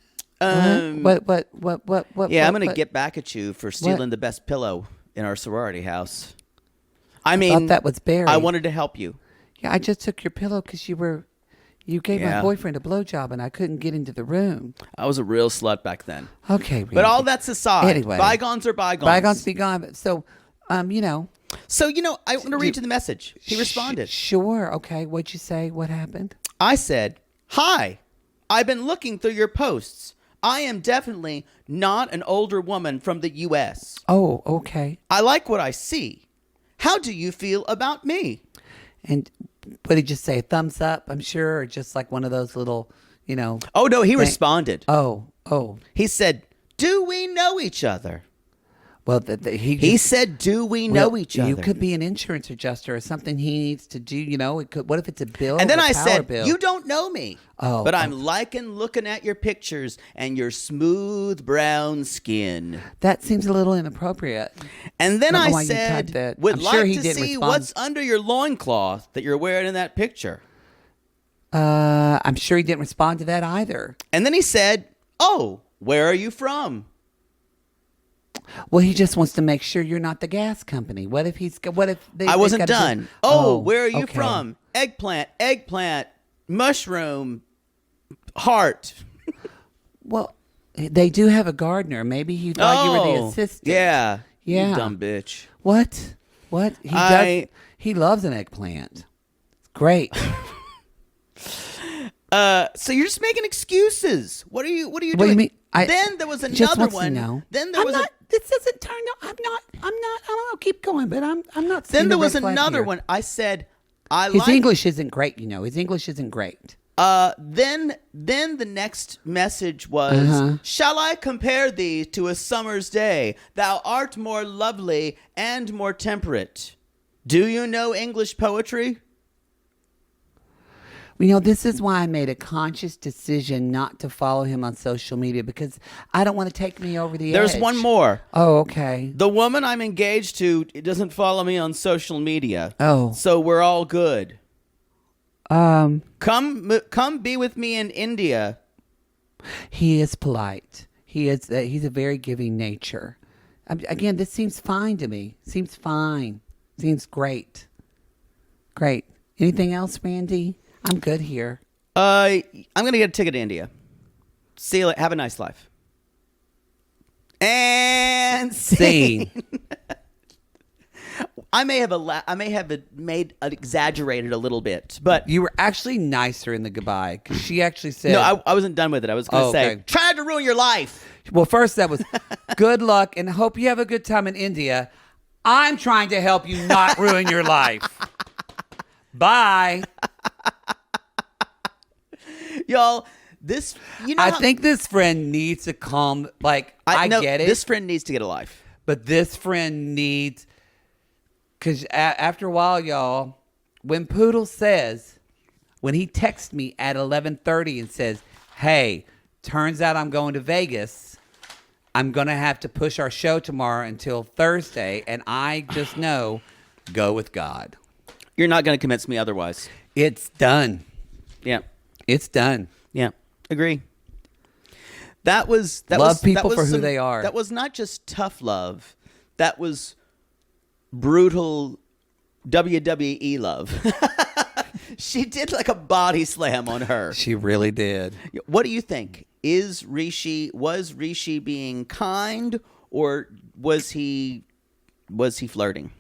Speaker 2: What?
Speaker 1: Yeah, I'm gonna get back at you for stealing the best pillow in our sorority house. I mean,
Speaker 2: thought that was Barry.
Speaker 1: I wanted to help you.
Speaker 2: Yeah, I just took your pillow because you gave my boyfriend a blowjob and I couldn't get into the room.
Speaker 1: I was a real slut back then.
Speaker 2: Okay, Randy.
Speaker 1: But all that's aside.
Speaker 2: Anyway,
Speaker 1: bygones are bygones.
Speaker 2: Bygones be gone. So,
Speaker 1: I want to read you the message. He responded.
Speaker 2: Sure. Okay. What'd you say? What happened?
Speaker 1: I said, "Hi, I've been looking through your posts. I am definitely not an older woman from the U.S.
Speaker 2: Oh, okay.
Speaker 1: I like what I see. How do you feel about me?"
Speaker 2: And what did you say? A thumbs up, I'm sure, or just like one of those little,
Speaker 1: Oh, no, he responded.
Speaker 2: Oh.
Speaker 1: He said, "Do we know each other?"
Speaker 2: Well, he
Speaker 1: said, "Do we know each other?"
Speaker 2: You could be an insurance adjuster or something he needs to do. It could. What if it's a bill?
Speaker 1: And then I said,
Speaker 2: bill?
Speaker 1: "You don't know me, but I'm liking looking at your pictures and your smooth brown skin."
Speaker 2: That seems a little inappropriate.
Speaker 1: And then I said, "Would
Speaker 2: I'm
Speaker 1: like
Speaker 2: sure he
Speaker 1: to
Speaker 2: didn't
Speaker 1: see
Speaker 2: respond.
Speaker 1: what's under your loincloth that you're wearing in that picture."
Speaker 2: I'm sure he didn't respond to that either.
Speaker 1: And then he said, "Oh, where are you from?"
Speaker 2: Well, he just wants to make sure you're not the gas company. What if
Speaker 1: I wasn't done. Where are you from? Eggplant, mushroom, heart.
Speaker 2: Well, they do have a gardener. Maybe he thought you were the assistant.
Speaker 1: Yeah.
Speaker 2: Yeah.
Speaker 1: You dumb bitch.
Speaker 2: What? He loves an eggplant. It's great.
Speaker 1: So you're just making excuses. What are you doing?
Speaker 2: What do you mean?
Speaker 1: Then there was another one. Then there was
Speaker 2: this doesn't turn out. I'm not. I don't know. Keep going, but I'm not.
Speaker 1: Then there was another one. I said,
Speaker 2: his English isn't great. His English isn't great.
Speaker 1: Then the next message was, "Shall I compare thee to a summer's day? Thou art more lovely and more temperate. Do you know English poetry?"
Speaker 2: This is why I made a conscious decision not to follow him on social media, because I don't want to take me over the edge.
Speaker 1: There's one more.
Speaker 2: Oh, okay.
Speaker 1: The woman I'm engaged to doesn't follow me on social media.
Speaker 2: Oh.
Speaker 1: So we're all good.
Speaker 2: Come
Speaker 1: be with me in India.
Speaker 2: He is polite. He's a very giving nature. Again, this seems fine to me. Seems fine. Seems great. Great. Anything else, Randy? I'm good here.
Speaker 1: I'm going to get a ticket to India. See you later. Have a nice life. And scene. I may have exaggerated a little bit, but
Speaker 2: you were actually nicer in the goodbye, because she actually said,
Speaker 1: "No, I wasn't done with it. I was going to say, try to ruin your life."
Speaker 2: Well, first that was good luck and hope you have a good time in India. I'm trying to help you not ruin your life. Bye.
Speaker 1: Y'all,
Speaker 2: I think this friend needs to calm. I get it.
Speaker 1: This friend needs to get a life.
Speaker 2: But this friend needs, because after a while, y'all, when Poodle says, when he texts me at 11:30 and says, "Hey, turns out I'm going to Vegas. I'm going to have to push our show tomorrow until Thursday, and I just know, go with God."
Speaker 1: You're not going to convince me otherwise.
Speaker 2: It's done.
Speaker 1: Yeah.
Speaker 2: It's done.
Speaker 1: Yeah. Agree.
Speaker 2: Love people for who they are.
Speaker 1: That was not just tough love. That was brutal WWE love. She did like a body slam on her.
Speaker 2: She really did.
Speaker 1: What do you think? Was Rishi being kind, or was he flirting?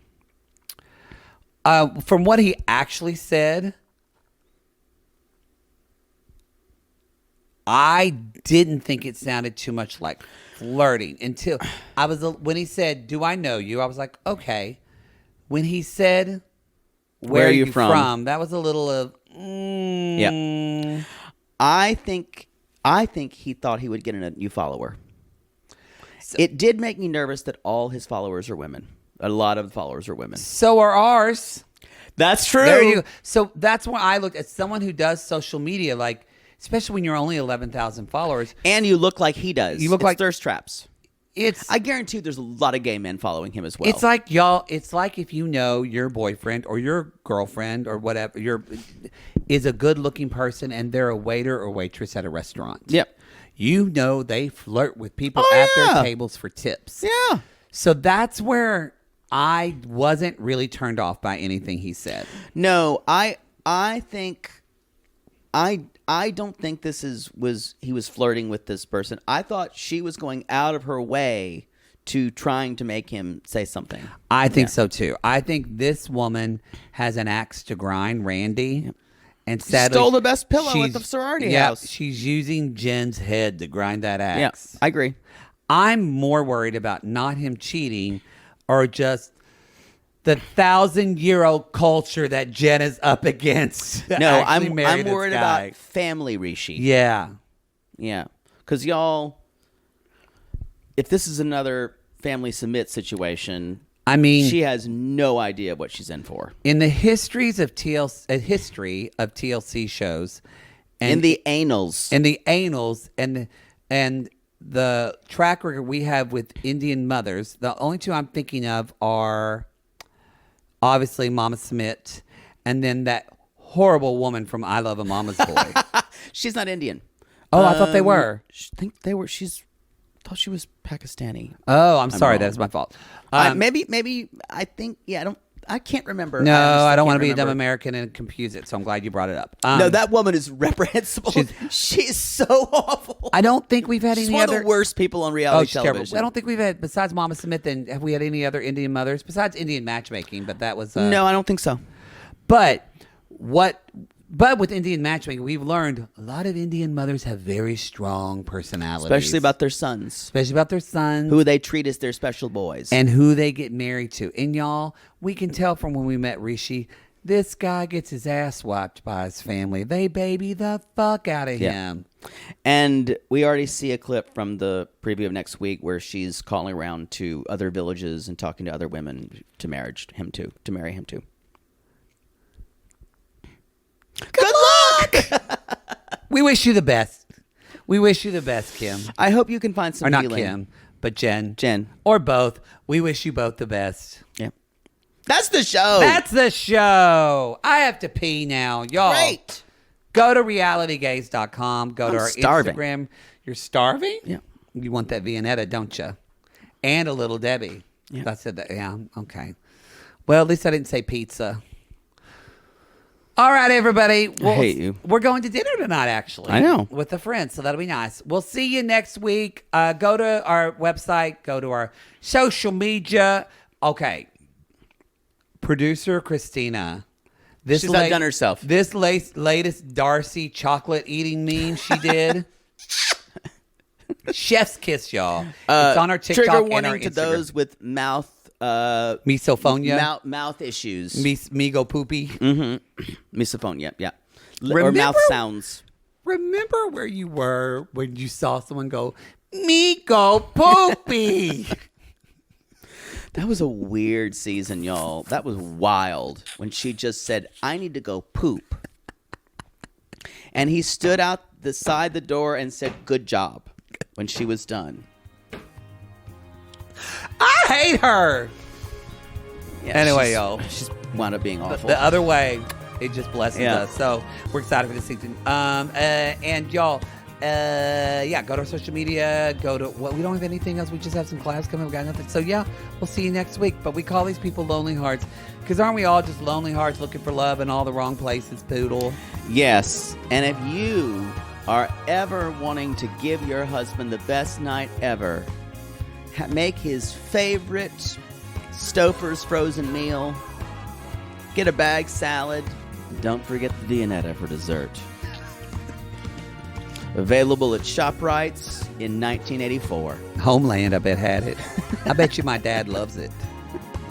Speaker 2: From what he actually said, I didn't think it sounded too much like flirting until when he said, "Do I know you?" I was like, okay. When he said, "Where are you from?" That was a little of.
Speaker 1: Yeah. I think he thought he would get a new follower. So, it did make me nervous that all his followers are women. A lot of the followers are women.
Speaker 2: So are ours.
Speaker 1: That's true.
Speaker 2: There you go. So that's why I looked at someone who does social media, like, especially when you're only 11,000 followers.
Speaker 1: And you look like he does.
Speaker 2: You look like
Speaker 1: thirst traps. I guarantee there's a lot of gay men following him as well.
Speaker 2: It's like, y'all, it's like if you know your boyfriend or your girlfriend or whatever is a good-looking person and they're a waiter or waitress at a restaurant.
Speaker 1: Yep.
Speaker 2: You know they flirt with people at their tables for tips.
Speaker 1: Yeah.
Speaker 2: So that's where I wasn't really turned off by anything he said.
Speaker 1: No, I think I don't think he was flirting with this person. I thought she was going out of her way to trying to make him say something.
Speaker 2: I think so too. I think this woman has an axe to grind, Randy. And sadly,
Speaker 1: stole the best pillow at the sorority house.
Speaker 2: She's using Jen's head to grind that axe.
Speaker 1: Yeah, I agree.
Speaker 2: I'm more worried about not him cheating or just the 1,000-year-old culture that Jen is up against.
Speaker 1: No, I'm worried about family Rishi.
Speaker 2: Yeah.
Speaker 1: Yeah. Because y'all, if this is another family submit situation,
Speaker 2: I mean,
Speaker 1: she has no idea what she's in for.
Speaker 2: In the history of TLC shows, and
Speaker 1: in the annals,
Speaker 2: and the track record we have with Indian mothers, the only two I'm thinking of are obviously Mama Smith, and then that horrible woman from I Love a Mama's Boy.
Speaker 1: She's not Indian.
Speaker 2: Oh, I thought they were.
Speaker 1: I think they were. Thought she was Pakistani.
Speaker 2: Oh, I'm sorry. That's my fault.
Speaker 1: Maybe. I think. Yeah. I can't remember.
Speaker 2: No, I don't want to be a dumb American and confuse it. So I'm glad you brought it up.
Speaker 1: No, that woman is reprehensible. She's so awful.
Speaker 2: I don't think we've had
Speaker 1: She's
Speaker 2: any
Speaker 1: one
Speaker 2: other
Speaker 1: of the worst people on reality television.
Speaker 2: Terrible. I don't think we've had, besides Mama Smith, and have we had any other Indian mothers besides Indian matchmaking? But that was
Speaker 1: no, I don't think so.
Speaker 2: But with Indian matchmaking, we've learned a lot of Indian mothers have very strong personalities.
Speaker 1: Especially about their sons.
Speaker 2: Who
Speaker 1: they treat as their special boys.
Speaker 2: And who they get married to. And y'all, we can tell from when we met Rishi, this guy gets his ass wiped by his family. They baby the fuck out of him.
Speaker 1: And we already see a clip from the preview of next week where she's calling around to other villages and talking to other women to marry him to. Good luck!
Speaker 2: We wish you the best. We wish you the best, Kim.
Speaker 1: I hope you can find some
Speaker 2: healing.
Speaker 1: Or not
Speaker 2: Kim, but Jen.
Speaker 1: Jen.
Speaker 2: Or both. We wish you both the best.
Speaker 1: Yeah. That's the show.
Speaker 2: I have to pee now. Y'all.
Speaker 1: Great.
Speaker 2: Go to realitygaze.com. Go to our Instagram. You're starving?
Speaker 1: Yeah.
Speaker 2: You want that Viennetta, don't you? And a little Debbie.
Speaker 1: Yeah.
Speaker 2: I said that. Yeah. Okay. Well, at least I didn't say pizza. All right, everybody.
Speaker 1: I hate you.
Speaker 2: We're going to dinner tonight, actually.
Speaker 1: I know.
Speaker 2: With a friend, so that'll be nice. We'll see you next week. Go to our website. Go to our social media. Okay. Producer Christina.
Speaker 1: She's not done herself.
Speaker 2: This latest Darcy chocolate eating meme she did. Chef's kiss, y'all. It's on our TikTok
Speaker 1: trigger
Speaker 2: and
Speaker 1: warning
Speaker 2: our
Speaker 1: to
Speaker 2: Instagram.
Speaker 1: Those with mouth
Speaker 2: misophonia,
Speaker 1: mouth issues,
Speaker 2: migo poopy,
Speaker 1: misophonia, yeah,
Speaker 2: Remember,
Speaker 1: or mouth sounds.
Speaker 2: Remember where you were when you saw someone go migo poopy?
Speaker 1: That was a weird season, y'all. That was wild when she just said, "I need to go poop," and he stood out the side the door and said, "Good job," when she was done.
Speaker 2: I hate her.
Speaker 1: Yeah,
Speaker 2: anyway, y'all.
Speaker 1: She's wound up being awful.
Speaker 2: The other way, it just blesses us. So we're excited for this season. And y'all, go to our social media. We don't have anything else. We just have some class coming. We got nothing. So yeah, we'll see you next week. But we call these people lonely hearts because aren't we all just lonely hearts looking for love in all the wrong places, Poodle?
Speaker 1: Yes. And if you are ever wanting to give your husband the best night ever, make his favorite Stouffer's frozen meal, Get a bag salad. Don't forget the Dionetta for dessert. Available at ShopRite's in 1984.
Speaker 2: Homeland, I bet, had it. I bet you my dad loves it.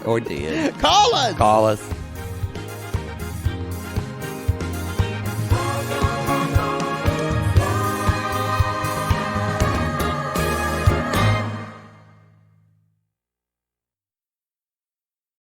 Speaker 2: Or did.
Speaker 1: Call us!
Speaker 2: Call us.